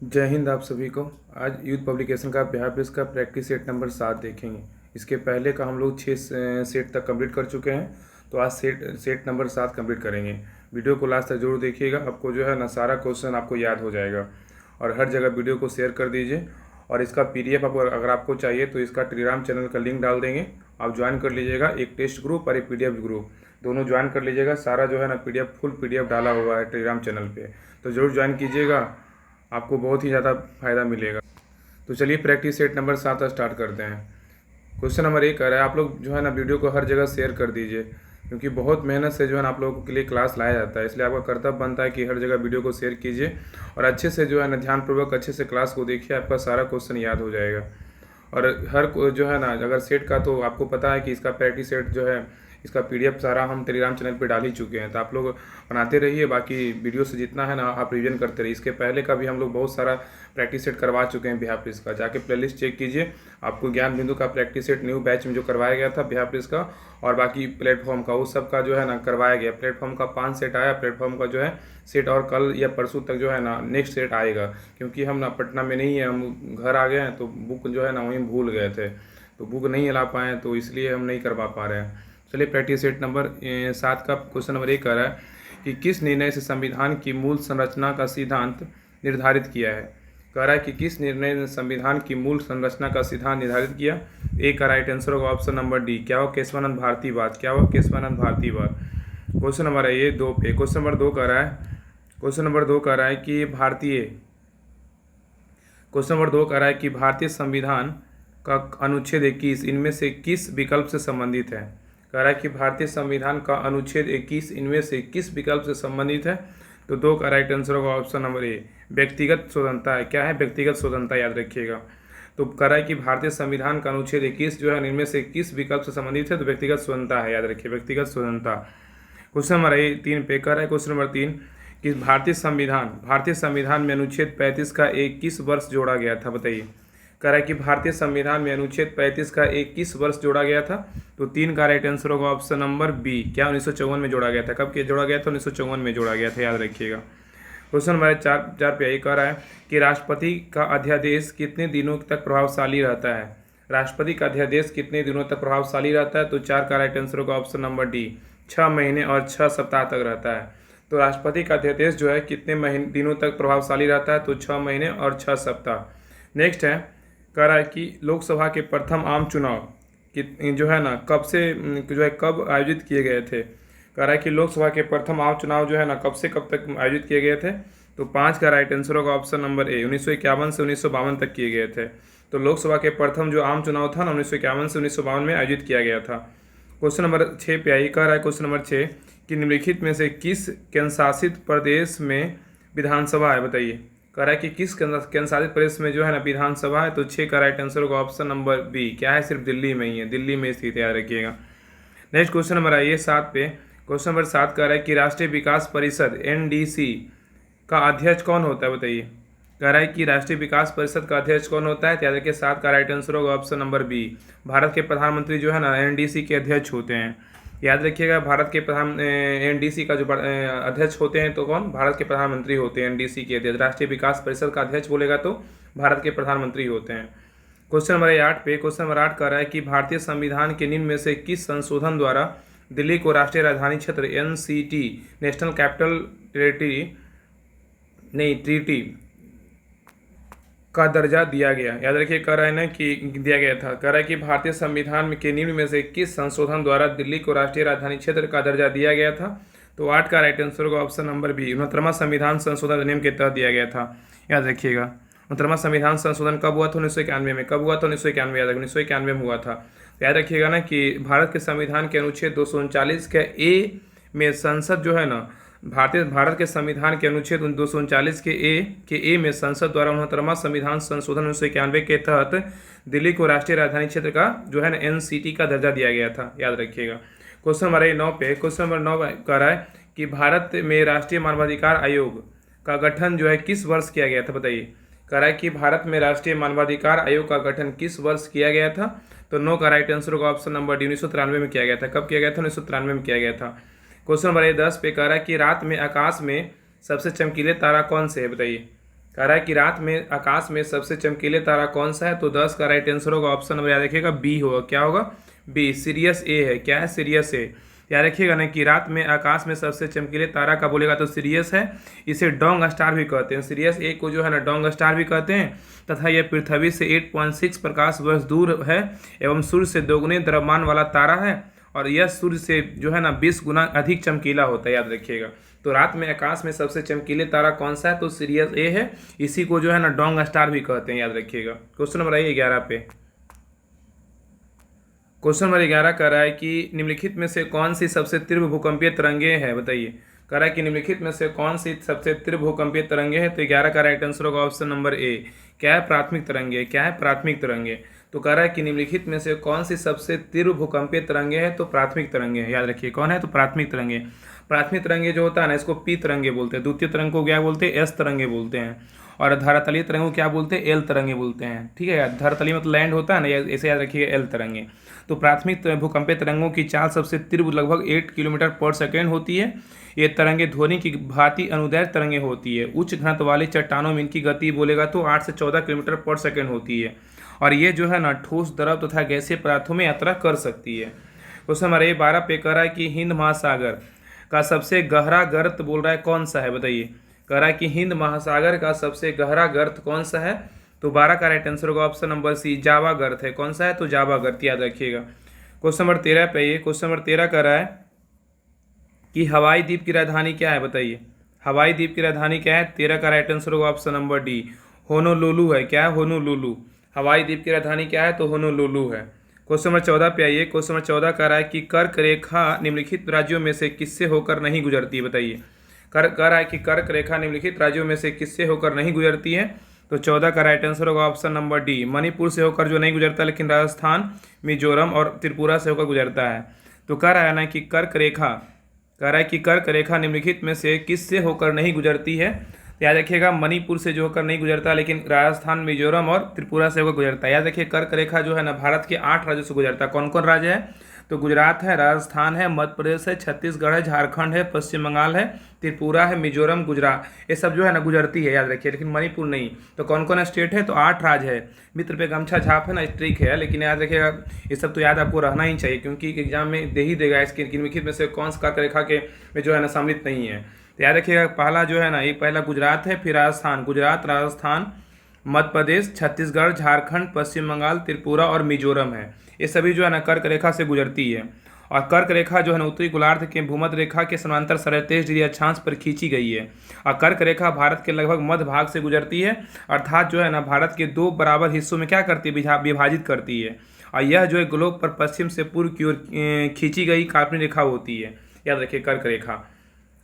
जय हिंद आप सभी को। आज यूथ पब्लिकेशन का बिहार प्रेस का प्रैक्टिस सेट नंबर 7 देखेंगे। इसके पहले का हम लोग 6 सेट तक कंप्लीट कर चुके हैं, तो आज सेट नंबर 7 कंप्लीट करेंगे। वीडियो को लास्ट तक जरूर देखिएगा, आपको जो है ना सारा क्वेश्चन आपको याद हो जाएगा। और हर जगह वीडियो को शेयर कर दीजिए। और इसका PDF अगर आपको चाहिए तो इसका टेलीग्राम चैनल का लिंक डाल देंगे, आप ज्वाइन कर लीजिएगा। एक टेस्ट ग्रुप और एक PDF ग्रुप दोनों ज्वाइन कर लीजिएगा। सारा जो है ना फुल PDF डाला हुआ है टेलीग्राम चैनल पे, तो ज़रूर ज्वाइन कीजिएगा, आपको बहुत ही ज़्यादा फायदा मिलेगा। तो चलिए प्रैक्टिस सेट नंबर 7 स्टार्ट करते हैं। क्वेश्चन नंबर 1 आ रहा है, आप लोग जो है ना वीडियो को हर जगह शेयर कर दीजिए, क्योंकि बहुत मेहनत से जो है ना आप लोगों के लिए क्लास लाया जाता है, इसलिए आपका कर्तव्य बनता है कि हर जगह वीडियो को शेयर कीजिए और अच्छे से जो है ना ध्यानपूर्वक अच्छे से क्लास को देखिए, आपका सारा क्वेश्चन याद हो जाएगा। और जो है ना अगर सेट का, तो आपको पता है कि इसका प्रैक्टिस सेट जो है इसका PDF सारा हम टेलीग्राम चैनल पे डाल ही चुके हैं, तो आप लोग बनाते रहिए। बाकी वीडियो से जितना है ना आप रिवीजन करते रहिए। इसके पहले का भी हम लोग बहुत सारा प्रैक्टिस सेट करवा चुके हैं बिहार प्रेस का, जाके प्लेलिस्ट चेक कीजिए। आपको ज्ञान बिंदु का प्रैक्टिस सेट न्यू बैच में जो करवाया गया था बिहार प्रेस का, और बाकी प्लेटफॉर्म का, उस सब का जो है ना करवाया गया। प्लेटफॉर्म का 5 सेट आया, प्लेटफॉर्म का जो है सेट और कल या परसों तक जो है ना नेक्स्ट सेट आएगा, क्योंकि हम ना पटना में नहीं है, हम घर आ गए हैं, तो बुक जो है ना वहीं भूल गए थे, तो बुक नहीं ला पाए, तो इसलिए हम नहीं करवा पा रहे हैं। चलिए प्रैक्टिस सेट नंबर 7 का क्वेश्चन नंबर 1 कर रहा है कि किस निर्णय से संविधान की मूल संरचना का सिद्धांत निर्धारित किया है। कह रहा है कि किस निर्णय ने संविधान की मूल संरचना का सिद्धांत निर्धारित किया। ए का राइट आंसर होगा ऑप्शन नंबर डी। क्या हो? केशवानंद भारतीवाद। क्या हो? केशवानंद भारतीवाद। क्वेश्चन नंबर है ये 2 पे। क्वेश्चन नंबर 2 कह रहा है, क्वेश्चन नंबर 2 कह रहा है कि भारतीय संविधान का अनुच्छेद 21 इनमें से किस विकल्प से संबंधित है। कह रहा है कि भारतीय संविधान का अनुच्छेद 21 इनमें से किस विकल्प से संबंधित है। तो 2 का राइट आंसर होगा ऑप्शन नंबर ए, व्यक्तिगत स्वतंत्रता है। क्या है? व्यक्तिगत स्वतंत्रता, याद रखिएगा। तो कह रहा है कि भारतीय संविधान का अनुच्छेद 21 जो है इनमें से किस विकल्प से संबंधित है, तो व्यक्तिगत स्वतंत्रता है, याद रखिए, व्यक्तिगत स्वतंत्रता। क्वेश्चन नंबर 3 पे कह रहा है, क्वेश्चन नंबर 3 कि भारतीय संविधान में अनुच्छेद 35 का एक किस वर्ष जोड़ा गया था, बताइए। कह रहा है कि भारतीय संविधान में अनुच्छेद 35 का एक किस वर्ष जोड़ा गया था। तो 3 का राइट आंसर होगा ऑप्शन नंबर बी। क्या 1954 में जोड़ा गया था। कब जोड़ा गया था? 1954 में जोड़ा गया था, याद रखिएगा। क्वेश्चन नंबर 4 पे यही कह रहा है कि राष्ट्रपति का अध्यादेश कितने दिनों तक प्रभावशाली रहता है। राष्ट्रपति का अध्यादेश कितने दिनों तक प्रभावशाली रहता है। तो 4 का राइट आंसर होगा ऑप्शन नंबर डी, 6 महीने और 6 सप्ताह तक रहता है। तो राष्ट्रपति का अध्यादेश जो है कितने दिनों तक प्रभावशाली रहता है, तो 6 महीने और 6 सप्ताह। नेक्स्ट है, कह रहा है कि लोकसभा के प्रथम आम चुनाव कि जो है ना कब आयोजित किए गए थे। कह रहा है कि लोकसभा के प्रथम आम चुनाव जो है ना कब से कब तक आयोजित किए गए थे। तो 5 का राइट आंसर होगा ऑप्शन नंबर ए, 1951 से 1952 तक किए गए थे। तो लोकसभा के प्रथम जो आम चुनाव था ना 1951 से 1952 में आयोजित किया गया था। क्वेश्चन नंबर 6 पे आई, कह रहा है क्वेश्चन नंबर 6 कि निम्नलिखित में से किस केंद्रशासित प्रदेश में विधानसभा है, बताइए। कह रहा है कि किस केंद्रशासित प्रदेश में जो है ना विधानसभा है। तो 6 का राइट आंसर होगा ऑप्शन नंबर बी। क्या है? सिर्फ दिल्ली में ही है, दिल्ली में स्थित है, याद रखिएगा। नेक्स्ट क्वेश्चन नंबर आइए 7 पे। क्वेश्चन नंबर 7 कह रहा है कि राष्ट्रीय विकास परिषद NDC का अध्यक्ष कौन होता है, बताइए। कह रहा है कि राष्ट्रीय विकास परिषद का अध्यक्ष कौन होता है। तो याद रखिए 7 का राइट आंसर होगा ऑप्शन नंबर बी। भारत के प्रधानमंत्री जो है ना NDC के अध्यक्ष होते हैं, याद रखिएगा। भारत के NDC का जो अध्यक्ष होते हैं तो कौन? भारत के प्रधानमंत्री होते हैं NDC के अध्यक्ष। राष्ट्रीय विकास परिषद का अध्यक्ष बोलेगा तो भारत के प्रधानमंत्री होते हैं। क्वेश्चन नंबर 8 पे, क्वेश्चन नंबर 8 कह रहा है कि भारतीय संविधान के निम्न में से किस संशोधन द्वारा दिल्ली को राष्ट्रीय राजधानी क्षेत्र NCT नेशनल कैपिटल ट्रीटी का दर्जा दिया गया। याद रखिए, कह रहा है ना कि दिया गया था। कह रहा है कि भारतीय संविधान के निम्न में से किस संशोधन द्वारा दिल्ली को राष्ट्रीय राजधानी क्षेत्र का दर्जा दिया गया था। तो 8 का राइट आंसर होगा ऑप्शन नंबर बी, 69वां संविधान संशोधन अधिनियम के तहत दिया गया था, याद रखिएगा। 69वां संविधान संशोधन कब हुआ था? 1991 में। कब हुआ था? 1991, याद रखिए, 1991 में हुआ था। याद रखिएगा ना कि भारत के संविधान के अनुच्छेद 239 के ए में संसद जो है ना भारत के संविधान के अनुच्छेद 239 के ए में संसद द्वारा 69वां संविधान संशोधन 1991 के तहत दिल्ली को राष्ट्रीय राजधानी क्षेत्र का जो है ना NCT का दर्जा दिया गया था, याद रखिएगा। क्वेश्चन नंबर 9 पे, क्वेश्चन नंबर 9 कह रहा है कि भारत में राष्ट्रीय मानवाधिकार आयोग का गठन जो है किस वर्ष किया गया था, बताइए। कह रहा है कि भारत में राष्ट्रीय मानवाधिकार आयोग का गठन किस वर्ष किया गया था। तो 9 का राइट आंसर होगा ऑप्शन नंबर डी, 1993 में किया गया था। कब किया गया था? 1993 में किया गया था। क्वेश्चन नंबर 10 पे कह रहा है कि रात में आकाश में सबसे चमकीले तारा कौन से है, बताइए। कह रहा है कि रात में आकाश में सबसे चमकीले तारा कौन सा है, तो 10 का राइट आंसर होगा ऑप्शन नंबर याद रखिएगा बी होगा। क्या होगा? बी। सिरियस ए है। क्या है? सिरियस ए। याद रखिएगा ना कि रात में आकाश में सबसे चमकीले तारा का बोलेगा तो सिरियस है। इसे डोंग स्टार भी कहते हैं। सिरियस ए को जो है ना डोंग स्टार भी कहते हैं तथा यह पृथ्वी से 8.6 प्रकाश वर्ष दूर है एवं सूर्य से दोगुने द्रव्यमान वाला तारा है और यह सूर्य से जो है ना 20 गुना अधिक चमकीला होता है। याद रखिएगा। तो रात में आकाश में सबसे चमकीले तारा कौन सा है, तो सिरियस ए है। इसी को जो है ना डोंग स्टार भी कहते हैं। याद रखिएगा। क्वेश्चन नंबर 11 पे। क्वेश्चन नंबर 11 कह रहा है कि निम्नलिखित में से कौन सी सबसे तीव्र भूकंपीय तरंगे है, बताइए। कह रहा है कि निम्नलिखित में से कौन सी सबसे तीव्र भूकंपीय तरंगे है, तो 11 का राइट आंसर होगा ऑप्शन नंबर ए। क्या है? प्राथमिक तरंगे। क्या है? प्राथमिक तरंगे। तो कह रहा है कि निम्नलिखित में से कौन सी सबसे तीव्र भूकंपीय तरंगे है, तो प्राथमिक तरंगे है। याद रखिए कौन है, तो प्राथमिक तरंगे। प्राथमिक तरंगे जो होता है ना इसको पी तरंगे बोलते हैं। द्वितीय तरंग को क्या बोलते हैं? एस तरंगे बोलते हैं। और धरातलीय तरंग को क्या बोलते हैं? एल तरंगे बोलते हैं। ठीक है। धरातलीय मतलब लैंड होता है ना, ऐसे याद रखिएगा एल तरंगे। तो प्राथमिक भूकंपीय तरंगों की चाल सबसे तीव्र लगभग 8 किलोमीटर पर सेकेंड होती है। ये तरंगे ध्वनि की भांति अनुदैर्ध्य तरंगे होती है। उच्च घनत्व वाली चट्टानों में इनकी गति बोलेगा तो 8 से 14 किलोमीटर पर सेकेंड होती है और ये जो है ना ठोस, द्रव तथा गैसीय पदार्थों में यात्रा कर सकती है। क्वेश्चन हमारे 12 पे कह रहा है कि हिंद महासागर का सबसे गहरा गर्त बोल रहा है कौन सा है, बताइए। कह रहा है कि हिंद महासागर का सबसे गहरा गर्त कौन सा है, तो 12 का राइट आंसर होगा ऑप्शन नंबर सी, जावा गर्त है। कौन सा है, तो जावा गर्त। याद रखिएगा। क्वेश्चन नंबर 13 पे ये क्वेश्चन नंबर 13 कह रहा है कि हवाई द्वीप की राजधानी क्या है, बताइए। हवाई द्वीप की राजधानी क्या है? 13 का राइट आंसर होगा ऑप्शन नंबर डी, होनोलुलु है। क्या है? होनोलुलु। हवाई द्वीप की राजधानी क्या है, तो होनोलुलु है। क्वेश्चन नंबर 14 पे आइए। क्वेश्चन नंबर 14 कह रहा है कि कर्क रेखा निम्नलिखित राज्यों में से किससे होकर नहीं गुजरती, बताइए। कह रहा है कि कर्क रेखा निम्नलिखित राज्यों में से किससे होकर नहीं गुजरती है, तो 14 का राइट आंसर होगा ऑप्शन नंबर डी, मणिपुर से होकर जो नहीं गुजरता, लेकिन राजस्थान, मिजोरम और त्रिपुरा से होकर गुजरता है। तो कह रहा है ना कि कर्क रेखा निम्नलिखित में से किससे होकर नहीं गुजरती है। याद रखिएगा मणिपुर से जो होकर नहीं गुजरता, लेकिन राजस्थान, मिजोरम और त्रिपुरा से होकर गुजरता है। याद रखिए कर्क रेखा जो है ना भारत के 8 राज्यों से गुजरता है। कौन कौन राज्य है, तो गुजरात है, राजस्थान है, मध्य प्रदेश है, छत्तीसगढ़ है, झारखंड है, पश्चिम बंगाल है, त्रिपुरा है, मिजोरम, गुजरात, ये सब जो है ना गुजरती है। याद रखिए, लेकिन मणिपुर नहीं। तो कौन कौन स्टेट है, तो 8 राज्य है। मित्र पे गमछा छाप है ना, स्ट्रिक है, लेकिन याद रखिएगा ये सब तो याद आपको रहना ही चाहिए, क्योंकि एग्जाम में दे ही देगा इसके निम्नलिखित में से कौन सा कर्क रेखा के में जो है ना सम्मिलित नहीं है। तो याद रखिएगा पहला जो है ना, एक पहला गुजरात है, फिर राजस्थान, गुजरात, राजस्थान, मध्य प्रदेश, छत्तीसगढ़, झारखंड, पश्चिम बंगाल, त्रिपुरा और मिजोरम है। ये सभी जो है ना कर्क रेखा से गुजरती है। और कर्क रेखा जो है ना उत्तरी गोलार्ध के भूमध्य रेखा के समांतर 23.5 डिग्री अक्षांश पर खींची गई है। और कर्क रेखा भारत के लगभग मध्य भाग से गुजरती है, अर्थात जो है ना भारत के 2 बराबर हिस्सों में क्या करती है, विभाजित करती है। और यह जो है ग्लोब पर पश्चिम से पूर्व की ओर खींची गई काल्पनिक रेखा होती है। याद रखिए कर्क रेखा।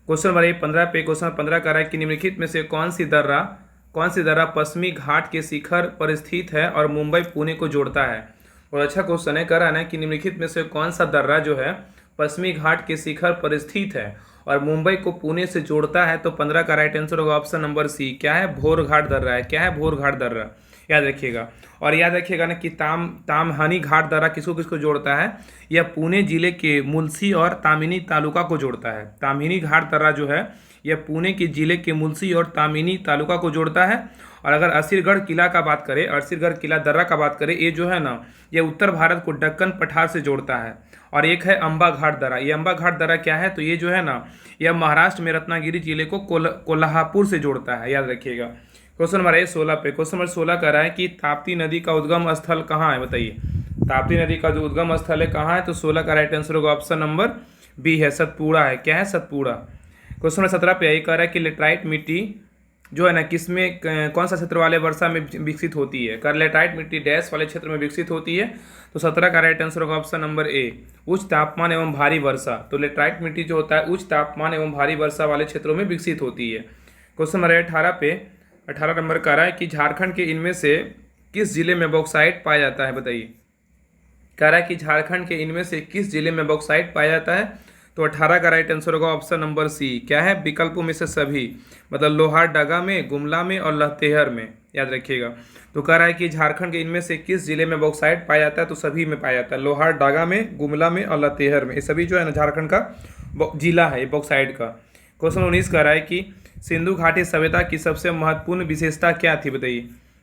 क्वेश्चन नंबर 15 पे क्वेश्चन 15 कह रहा है कि निम्नलिखित में से कौन सी दर्रा पश्चिमी घाट के शिखर पर स्थित है और मुंबई पुणे को जोड़ता है। और अच्छा क्वेश्चन है, कह रहा है ना कि निम्नलिखित में से कौन सा दर्रा जो है पश्चिमी घाट के शिखर पर स्थित है और मुंबई को पुणे से जोड़ता है, तो 15 का राइट आंसर होगा ऑप्शन नंबर सी। क्या है, भोरघाट दर्रा है। क्या है, भोरघाट दर्रा। याद रखिएगा। और याद रखिएगा ना कि तामहानी घाट दर्रा किसको किसको जोड़ता है, यह पुणे जिले के मुलसी और तामिनी तालुका को जोड़ता है। तामहिनी घाट दर्रा जो है यह पुणे के जिले के मुलसी और तामिनी तालुका को जोड़ता है। और अगर असीरगढ़ किला का बात करें, असीरगढ़ किला दर्रा का बात करें, ये जो है ना ये उत्तर भारत को दक्कन पठार से जोड़ता है। और एक है अंबा घाट दर्रा। ये अंबा घाट दर्रा क्या है, तो ये जो है ना यह महाराष्ट्र में रत्नागिरी जिले को कोल्हापुर से जोड़ता है। याद रखिएगा। क्वेश्चन नंबर 16 पे क्वेश्चन नंबर 16 कह रहा है कि ताप्ती नदी का उद्गम स्थल कहाँ है, बताइए। ताप्ती नदी का जो उद्गम स्थल है कहाँ है, तो 16 का राइट आंसर होगा ऑप्शन नंबर बी है, सतपुड़ा है। क्या है, सतपुड़ा। क्वेश्चन नंबर 17 पे यही कह रहा है कि लेटराइट मिट्टी जो है ना किसमें कौन सा क्षेत्र वाले वर्षा में विकसित होती है। कर लेटराइट मिट्टी डैश वाले क्षेत्र में विकसित होती है, तो 17 का राइट आंसर होगा ऑप्शन नंबर ए, उच्च तापमान एवं भारी वर्षा। तो लेटराइट मिट्टी जो होता है उच्च तापमान एवं भारी वर्षा वाले क्षेत्रों में विकसित होती है। क्वेश्चन नंबर 18 पे 18 नंबर कह रहा है कि झारखंड के इनमें से किस जिले में बॉक्साइट पाया जाता है, बताइए। कह रहा है कि झारखंड के इनमें से किस जिले में बॉक्साइट पाया जाता है, तो 18 का राइट आंसर होगा ऑप्शन नंबर सी। क्या है, विकल्पों में से सभी, मतलब लोहारडगा में, गुमला में और लतेहर में। याद रखिएगा। तो कह रहा है कि झारखंड के इनमें से किस जिले में बॉक्साइट पाया जाता है, तो सभी में पाया जाता है, लोहारडगा में, गुमला में और लतेहर में। ये सभी जो है ना झारखंड का जिला है बॉक्साइट का। क्वेश्चन 19 कह रहा है कि सिंधु घाटी सभ्यता की सबसे महत्वपूर्ण विशेषता क्या थी, बताइए।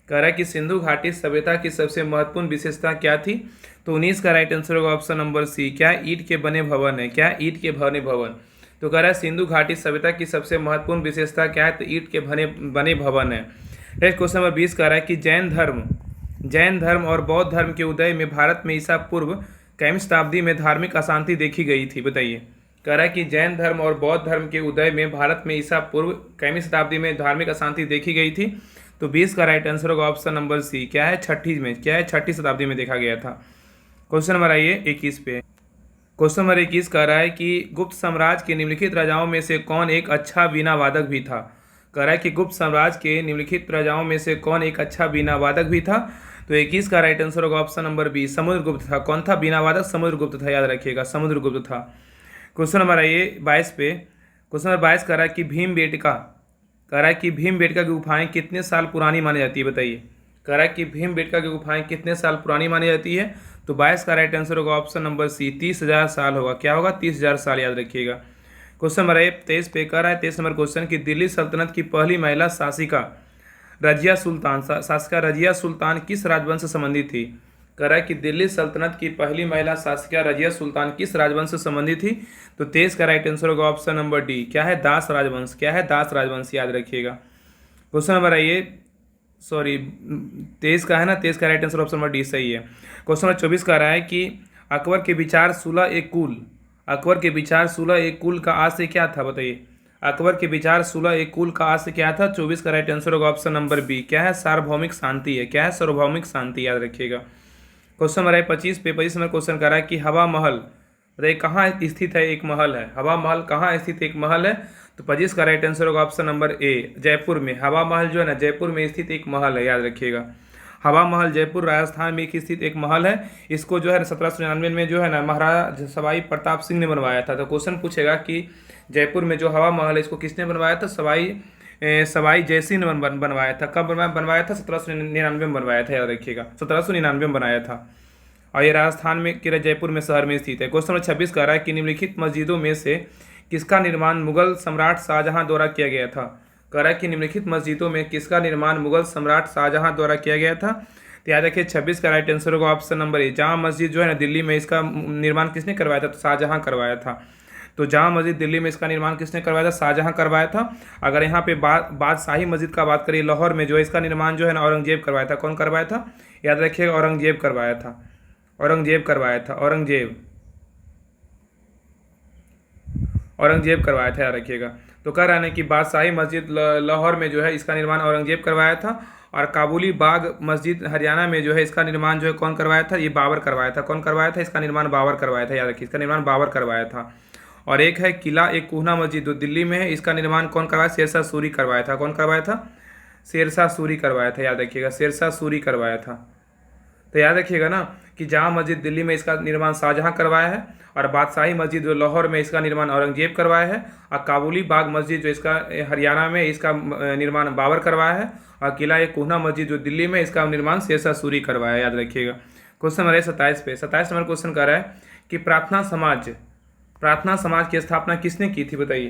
कह रहा है कि सिंधु घाटी सभ्यता की सबसे महत्वपूर्ण विशेषता क्या थी। तो 19 का राइट आंसर होगा ऑप्शन नंबर सी, क्या ईंट के बने भवन है, क्या ईंट के बने भवन। तो कह रहा है सिंधु घाटी सभ्यता की सबसे महत्वपूर्ण विशेषता क्या है, तो ईंट के बने भवन है। नेक्स्ट क्वेश्चन नंबर 20 कह रहा है कि जैन धर्म और बौद्ध धर्म के उदय में भारत में ईसा पूर्व कैवीं शताब्दी में धार्मिक अशांति देखी गई थी, बताइए। कह रहा है कि जैन धर्म और बौद्ध धर्म के उदय में भारत में ईसा पूर्व कैवीं शताब्दी में धार्मिक अशांति देखी गई थी। तो 20 का राइट आंसर होगा ऑप्शन नंबर सी, क्या है छठी शताब्दी में देखा गया था। क्वेश्चन नंबर आइए 21 पे। क्वेश्चन नंबर 21 कह रहा है कि गुप्त साम्राज्य के निम्नलिखित राजाओं में से कौन एक अच्छा वीणा वादक भी था। कह रहा है कि गुप्त साम्राज्य के निम्नलिखित राजाओं में से कौन एक अच्छा वीणा वादक भी था। तो 21 का राइट आंसर होगा ऑप्शन नंबर बी, समुद्रगुप्त था। कौन था वीणा वादक? समुद्रगुप्त था, याद रखिएगा, समुद्रगुप्त था। क्वेश्चन नंबर आइए 22 पे। क्वेश्चन नंबर 22 कह रहा है कि भीमबेटका की गुफाएं कितने साल पुरानी मानी जाती है, बताइए। कह रहा है कि भीमबेटका की गुफाएं कितने साल पुरानी मानी जाती है। तो 22 का राइट आंसर होगा ऑप्शन नंबर सी, 30,000 साल होगा। क्या होगा? 30,000 साल, याद रखिएगा। क्वेश्चन नंबर 23 पे कह रहा है 23 नंबर क्वेश्चन की दिल्ली सल्तनत की पहली महिला शासिका रजिया सुल्तान किस राजवंश से संबंधित थी। कह रहा है कि दिल्ली सल्तनत की पहली महिला शासिका रजिया सुल्तान किस राजवंश से संबंधित थी। तो 23 का राइट आंसर होगा ऑप्शन नंबर डी, क्या है? दास राजवंश। क्या है? दास राजवंश, याद रखिएगा। क्वेश्चन नंबर आइए 23 का है ना, 23 का right answer option number D सही है। क्वेश्चन नंबर 24 कह रहा है कि अकबर के विचार सुलह एक कुल का आशय क्या था, बताइए। अकबर के विचार सुलह एक कुल का आशय क्या था। 24 का राइट आंसर होगा ऑप्शन नंबर बी, क्या है? सार्वभौमिक शांति है। क्या है? सार्वभौमिक शांति, याद रखिएगा। क्वेश्चन नंबर 25 नंबर क्वेश्चन कर रहा है कि हवा महल, बताइए कहाँ स्थित है एक महल है। हवा महल कहाँ स्थित एक महल है। तो 25 का राइट आंसर होगा ऑप्शन नंबर ए, जयपुर में। हवा महल जो है ना, जयपुर में स्थित एक महल है, याद रखिएगा। हवा महल जयपुर राजस्थान में स्थित एक महल है। इसको जो है 1799 में जो है ना महाराजा सवाई प्रताप सिंह ने बनवाया था। तो क्वेश्चन पूछेगा कि जयपुर में जो हवा महल है इसको किसने बनवाया था। सवाई जयसिंह ने बनवाया था। कब बनवाया था? 1799 में बनवाया था, याद रखिएगा। 1799 में बनाया था और ये राजस्थान में के जयपुर में शहर में स्थित है। क्वेश्चन नंबर 26 कह रहा है कि निम्नलिखित मस्जिदों में से किसका निर्माण मुगल सम्राट शाहजहां द्वारा किया गया था। कह रहा है कि निम्नलिखित मस्जिदों में किसका निर्माण मुगल सम्राट शाहजहां द्वारा किया गया था। तो याद रखिए 26 का राइट आंसर होगा option number A, Jama Masjid जो है ना दिल्ली में, इसका निर्माण किसने करवाया था। तो शाहजहां करवाया था। तो जामा मस्जिद दिल्ली में इसका निर्माण किसने करवाया था। शाहजहां करवाया था। अगर यहाँ पे बादशाही मस्जिद का बात करिए लाहौर में, जो है इसका निर्माण जो है ना औरंगजेब करवाया था। कौन करवाया था? याद रखिएगा, औरंगजेब करवाया था। औरंगजेब करवाया था, औरंगजेब करवाया था, याद रखिएगा। तो कह रहा है कि बादशाही मस्जिद लाहौर में जो है इसका निर्माण औरंगजेब करवाया था। और काबुली बाग मस्जिद हरियाणा में जो है इसका निर्माण जो है कौन करवाया था। ये बाबर करवाया था। कौन करवाया था? इसका निर्माण बाबर करवाया था, याद रखिए। इसका निर्माण बाबर करवाया था। और एक है किला एक कोहना मस्जिद जो दिल्ली में है, इसका निर्माण कौन करवाया? शेरशाह सूरी करवाया था। कौन करवाया था? शेरशाह सूरी करवाया था, याद रखिएगा। शेरशाह सूरी करवाया था। तो याद रखिएगा ना कि जामा मस्जिद दिल्ली में इसका निर्माण शाहजहां करवाया है। और बादशाही मस्जिद जो लाहौर में इसका निर्माण औरंगजेब करवाया है। और काबुली बाग मस्जिद जो इसका हरियाणा में इसका निर्माण बाबर करवाया है। और किला एक कोहना मस्जिद जो दिल्ली में इसका निर्माण शेरशाह सूरी करवाया है, याद रखिएगा। क्वेश्चन नंबर 27 पे 27 नंबर क्वेश्चन कर रहा है कि प्रार्थना समाज की स्थापना किसने की थी, बताइए।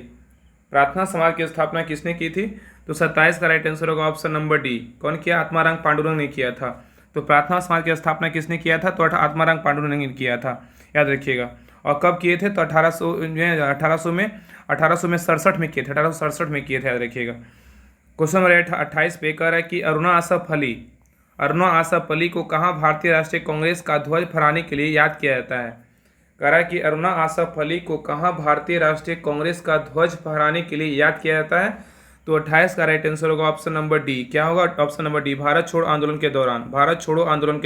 प्रार्थना समाज की स्थापना किसने की थी। तो 27 का राइट आंसर होगा ऑप्शन नंबर डी, कौन किया? आत्माराम पांडुरंग ने किया था। तो प्रार्थना समाज की स्थापना किसने किया था। तो आत्माराम पांडुरंग ने किया था, याद रखिएगा। और कब किए थे? तो 1800 में 67 में किए थे। 1867 में किए थे, याद रखिएगा। क्वेश्चन नंबर 28 पे कह रहा है कि अरुणा आसफ अली को कहाँ भारतीय राष्ट्रीय कांग्रेस का ध्वज फहराने के लिए याद किया जाता है। कह रहा है कि अरुणा आसफ अली को कहाँ भारतीय राष्ट्रीय कांग्रेस का ध्वज फहराने के लिए याद किया जाता है। तो 28 का राइट आंसर होगा ऑप्शन नंबर डी, क्या होगा? ऑप्शन नंबर डी, भारत छोड़ो आंदोलन के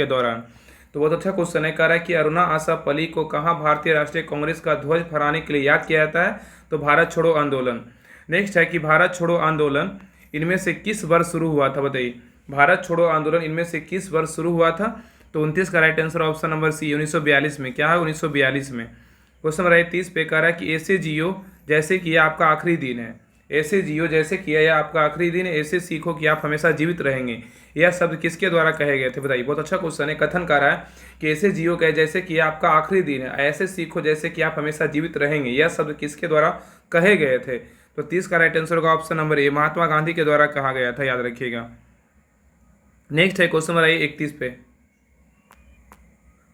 दौरान। तो बहुत अच्छा क्वेश्चन है। कह रहा है कि अरुणा आसफ अली को कहाँ भारतीय राष्ट्रीय कांग्रेस का ध्वज फहराने के लिए याद किया जाता है। तो भारत छोड़ो आंदोलन। नेक्स्ट है कि भारत छोड़ो आंदोलन इनमें से किस वर्ष शुरू हुआ था, बताइए। भारत छोड़ो आंदोलन इनमें से किस वर्ष शुरू हुआ था। तो 29 का right answer option number C, 1942 में। क्या है? 1942 में। क्वेश्चन नंबर 30 पे कह रहा है कि ऐसे जियो जैसे कि यह आपका आखिरी दिन है। ऐसे जियो जैसे कि यह आपका आखिरी दिन है, ऐसे सीखो कि आप हमेशा जीवित रहेंगे। यह शब्द किसके द्वारा कहे गए थे, बताइए। बहुत अच्छा क्वेश्चन है। कथन कर रहा है कि ऐसे जियो कहे जैसे कि यह आपका आखिरी दिन है, ऐसे सीखो जैसे कि आप हमेशा जीवित रहेंगे। यह शब्द किसके द्वारा कहे गए थे। तो 30 का राइट आंसर होगा option number A, Mahatma Gandhi के द्वारा कहा गया था, याद रखिएगा। नेक्स्ट है क्वेश्चन नंबर 31 पे।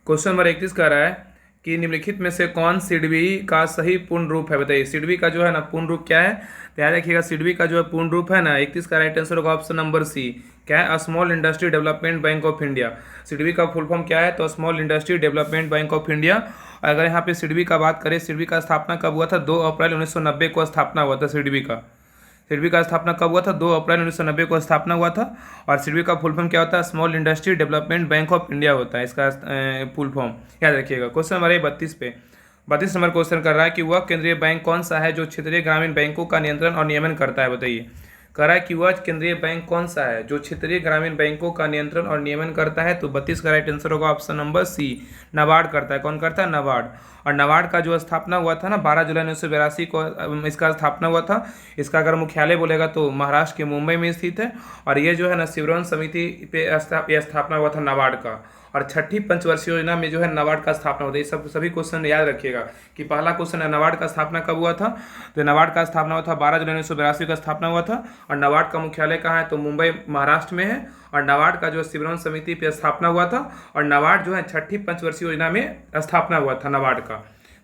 क्वेश्चन नंबर 31 कह रहा है कि निम्नलिखित में से कौन सिडबी का सही पूर्ण रूप है, बताइए। सिडबी का जो है ना पूर्ण रूप क्या है, तो याद रखिएगा सिडबी का जो है पूर्ण रूप है ना 31 का राइट आंसर होगा ऑप्शन नंबर सी, क्या है, small industry development bank of India. SIDBI का फुल फॉर्म क्या है, तो small industry development bank of India. अगर यहाँ पे सिडबी का बात करें, सिडबी का स्थापना कब हुआ था, 2 अप्रैल 1990 को स्थापना हुआ था सिडबी का। सिडबी का स्थापना कब हुआ था, 2 अप्रैल 1990 को स्थापना हुआ था। और सिडबी का फुल फॉर्म क्या होता है, small industry development bank of India होता है इसका फुल फॉर्म, याद रखिएगा। क्वेश्चन नंबर 32 पे, 32 नंबर क्वेश्चन कर रहा है कि वह केंद्रीय बैंक कौन सा है जो क्षेत्रीय ग्रामीण बैंकों का नियंत्रण और नियमन करता है, बताइए। कह रहा है कि वह केंद्रीय बैंक कौन सा है जो क्षेत्रीय ग्रामीण बैंकों का नियंत्रण और नियमन करता है, तो 32 का राइट आंसर होगा ऑप्शन नंबर सी, नाबार्ड करता है। कौन करता है, नाबार्ड। और नाबार्ड का जो स्थापना हुआ था ना 12 जुलाई 1982 को इसका स्थापना हुआ था। इसका अगर मुख्यालय बोलेगा तो महाराष्ट्र के मुंबई में स्थित है। और ये जो है ना शिवरन समिति पे स्थापना हुआ था नाबार्ड का। और छठी पंचवर्षीय योजना में जो है नाबार्ड का स्थापना होता है। ये सभी क्वेश्चन याद रखिएगा कि पहला क्वेश्चन है नाबार्ड का स्थापना कब हुआ था, तो नाबार्ड का स्थापना हुआ था 12 जुलाई 1982 का स्थापना हुआ था। और नाबार्ड का मुख्यालय कहाँ है, तो मुंबई महाराष्ट्र में है। और नाबार्ड का जो शिवरन समिति पे स्थापना हुआ था। और नाबार्ड जो है छठी पंचवर्षीय योजना में स्थापना हुआ था नाबार्ड का।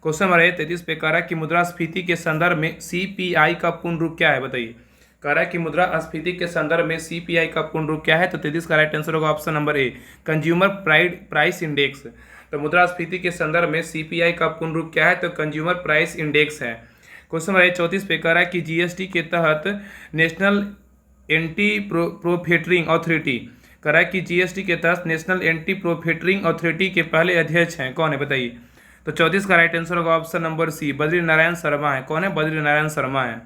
क्वेश्चन नंबर 33 पे कह रहा है कि मुद्रास्फीति के संदर्भ में सीपीआई का पूर्ण रूप क्या है, बताइए। कह रहा है कि मुद्रास्फीति के संदर्भ में सीपीआई का पूर्ण रूप क्या है, तो 33 का राइट आंसर होगा option number A, consumer price index. तो मुद्रास्फीति के संदर्भ में सीपीआई का पूर्ण रूप क्या है, तो कंज्यूमर प्राइस इंडेक्स है। क्वेश्चन नंबर 34 पे कह रहा है कि जीएसटी के तहत नेशनल एंटी प्रोफिटरिंग अथॉरिटी, कह रहा है कि जीएसटी के तहत नेशनल एंटी प्रोफिटरिंग अथॉरिटी के पहले अध्यक्ष हैं, कौन है, बताइए। तो 34 का राइट आंसर होगा option number C, Badri Narayan Sharma है। कौन है, बद्री नारायण शर्मा है।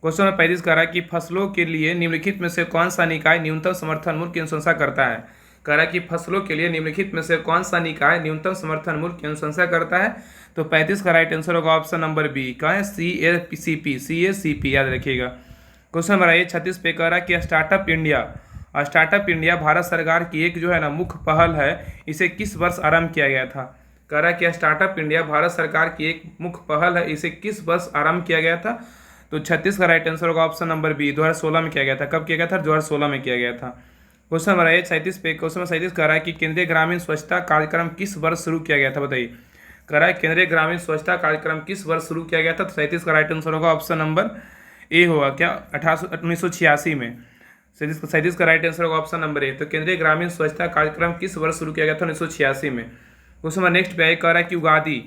क्वेश्चन नंबर 35 कह रहा है कि फसलों के लिए निम्नलिखित में से कौन सा निकाय न्यूनतम समर्थन मूल्य की अनुशंसा करता है। कह रहा है कि फसलों के लिए निम्नलिखित में से कौन सा निकाय न्यूनतम समर्थन मूल्य की अनुशंसा करता है, तो 35 का राइट आंसर होगा ऑप्शन नंबर बी, कहा है CACP, याद रखिएगा। क्वेश्चन नंबर 36 पे कह रहा है कि स्टार्टअप इंडिया भारत सरकार की एक जो है ना मुख्य पहल है, इसे किस वर्ष आरंभ किया गया था। कह रहा है कि स्टार्टअप इंडिया भारत सरकार की एक मुख्य पहल है, इसे किस वर्ष आरंभ किया गया था, तो 36 का राइट आंसर होगा ऑप्शन नंबर बी, 2016 में किया गया था। कब किया गया था, 2016 में किया गया था। क्वेश्चन नंबर 37 पे, क्वेश्चन नंबर 37 कह रहा है कि केंद्रीय ग्रामीण स्वच्छता कार्यक्रम किस वर्ष शुरू किया गया था, बताइए। कह रहा है केंद्रीय ग्रामीण स्वच्छता कार्यक्रम किस वर्ष शुरू किया गया था, तो 37 का राइट आंसर होगा ऑप्शन नंबर ए होगा, क्या, 1986 में। 37 का राइट आंसर होगा ऑप्शन नंबर ए। तो केंद्रीय ग्रामीण स्वच्छता कार्यक्रम किस वर्ष शुरू किया गया था, 1986 में। क्वेश्चन नंबर नेक्स्ट पे कह रहा है कि उगादी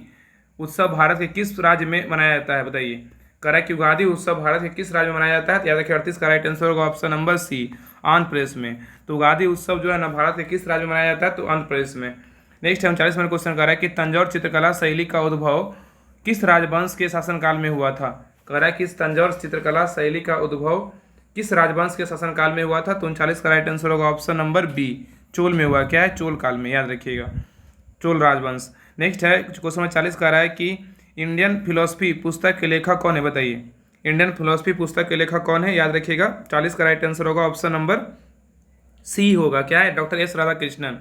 उत्सव भारत के किस राज्य में मनाया जाता है, बताइए। कह रहा है कि उगादी उत्सव भारत के किस राज्य में मनाया जाता है, तो याद रखिए 38 का राइट आंसर होगा ऑप्शन नंबर सी, आंध्र प्रदेश में। तो उगादी उत्सव जो है ना भारत के किस राज्य में मनाया जाता है, तो आंध्र प्रदेश में। नेक्स्ट 39 नंबर क्वेश्चन कर रहा है कि तंजौर चित्रकला शैली का उद्भव किस राजवंश के शासनकाल में हुआ था। कह रहा है कि तंजौर चित्रकला शैली का उद्भव किस राजवंश के शासनकाल में हुआ था, तो 39 का राइट आंसर होगा ऑप्शन नंबर बी, चोल में हुआ, क्या है, चोल काल में, याद रखिएगा, चोल राजवंश। नेक्स्ट है क्वेश्चन नंबर 40 कह रहा है कि इंडियन फिलोसफी पुस्तक के लेखक कौन है, बताइए। इंडियन फिलोसफी पुस्तक के लेखक कौन है, याद रखिएगा। 40 का राइट आंसर होगा ऑप्शन नंबर सी होगा, क्या है, doctor S Radhakrishnan.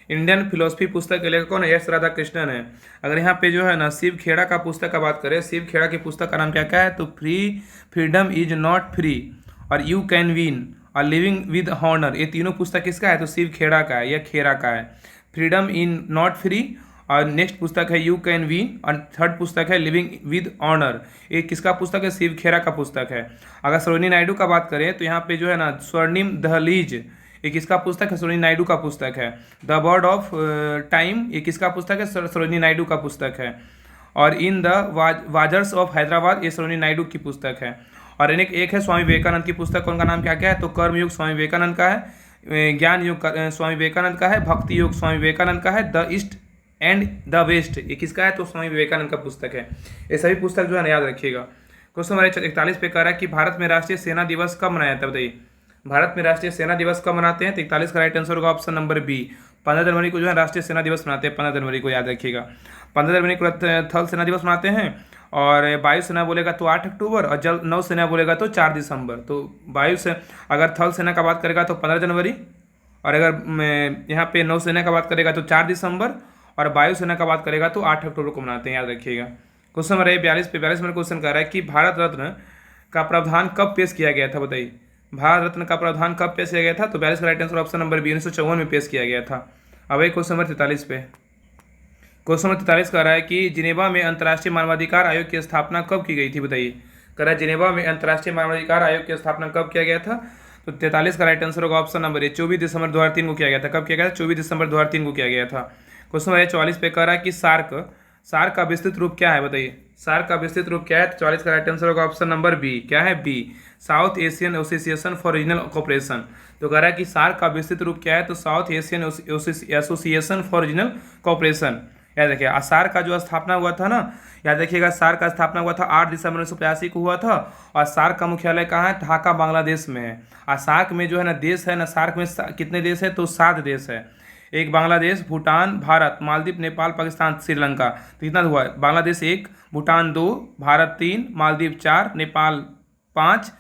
Indian philosophy पुस्तक के लेखक कौन है, एस राधाकृष्णन है। अगर यहाँ पे जो है ना शिव खेड़ा का पुस्तक का बात करें, शिव खेड़ा की पुस्तक का नाम क्या क्या है, तो फ्रीडम इज नॉट फ्री और यू कैन विन और लिविंग विद हॉनर, ये तीनों पुस्तक किसका है, तो शिव खेड़ा का है या खेड़ा का है। फ्रीडम इन नॉट फ्री और नेक्स्ट पुस्तक है यू कैन विन और थर्ड पुस्तक है लिविंग विद ऑनर, ये किसका पुस्तक है, शिव खेरा का पुस्तक है। अगर सरोजिनी नायडू का बात करें तो यहाँ पे जो है ना स्वर्णिम दहलीज, ये किसका पुस्तक है, सरोजिनी नायडू का पुस्तक है। द बर्ड ऑफ टाइम, ये किसका पुस्तक है, सरोजिनी नायडू का पुस्तक है। और इन द वाजर्स ऑफ हैदराबाद, ये सरोजिनी नायडू की पुस्तक है। और एक है स्वामी विवेकानंद की पुस्तक, उनका नाम क्या क्या है, तो कर्मयुग स्वामी विवेकानंद का है, ज्ञान युग स्वामी विवेकानंद का है, भक्ति युग स्वामी विवेकानंद का है, the East and the West, ये किसका है, तो स्वामी विवेकानंद का पुस्तक है। ये सभी पुस्तक जो है ना याद रखिएगा। क्वेश्चन नंबर 41 पे कह रहा है कि भारत में राष्ट्रीय सेना दिवस कब मनाया जाता है, बताइए। भारत में राष्ट्रीय सेना दिवस कब मनाते हैं, तो 41 का राइट आंसर होगा ऑप्शन नंबर बी, 15 जनवरी को जो है राष्ट्रीय सेना दिवस मनाते हैं, 15 जनवरी को, याद रखिएगा। 15 जनवरी को थल सेना दिवस मनाते हैं। और वायुसेना बोलेगा तो 8 अक्टूबर और जल नौसेना बोलेगा तो 4 दिसंबर। तो अगर थल सेना का बात करेगा तो 15 जनवरी, और अगर यहाँ पे नौसेना का बात करेगा तो 4 दिसंबर, और वायुसेना का बात करेगा तो 8 अक्टूबर को मनाते हैं, याद रखिएगा। क्वेश्चन नंबर 42 पे 42 नंबर क्वेश्चन कह रहा है कि भारत रत्न का प्रावधान कब पेश किया गया था, बताइए। भारत रत्न का प्रावधान कब पेश किया गया था? तो 42 का right answer option number B, 1954 में पेश किया गया था। अब एक क्वेश्चन नंबर 43 पे, क्वेश्चन नंबर 43 कह रहा है कि जिनेवा में अंतर्राष्ट्रीय मानवाधिकार आयोग की स्थापना कब की गई थी, बताइए। कह रहा है जिनेवा में अंतर्राष्ट्रीय मानवाधिकार आयोग की स्थापना कब किया गया था? तो 43 का राइट आंसर होगा ऑप्शन नंबर ए, 24 दिसंबर 2003 को किया गया था। कब किया गया था? 24 दिसंबर 2003 को किया गया था। क्वेश्चन नंबर 44 पे कह रहा है कि सार्क का विस्तृत रूप क्या है, बताइए। सार्क का विस्तृत रूप क्या है? तो 44 का राइट आंसर होगा ऑप्शन नंबर बी, क्या है? B, South Asian Association for Regional Cooperation. तो कह रहा है कि सार्क का विस्तृत रूप क्या है? तो south Asian Association for Regional cooperation. याद रखिएगा, सार्क का जो स्थापना हुआ था ना, याद रखिएगा, सार्क का स्थापना हुआ था 8 दिसंबर 1985 को हुआ था। और सार्क का मुख्यालय कहाँ है? ढाका, बांग्लादेश में है। और सार्क में जो है ना देश है ना, सार्क में कितने देश है? तो 7 देश है। एक बांग्लादेश, भूटान, भारत, मालदीव, नेपाल, पाकिस्तान, श्रीलंका। तो कितना हुआ? बांग्लादेश 1, भूटान 2, भारत 3, मालदीव 4, नेपाल 5,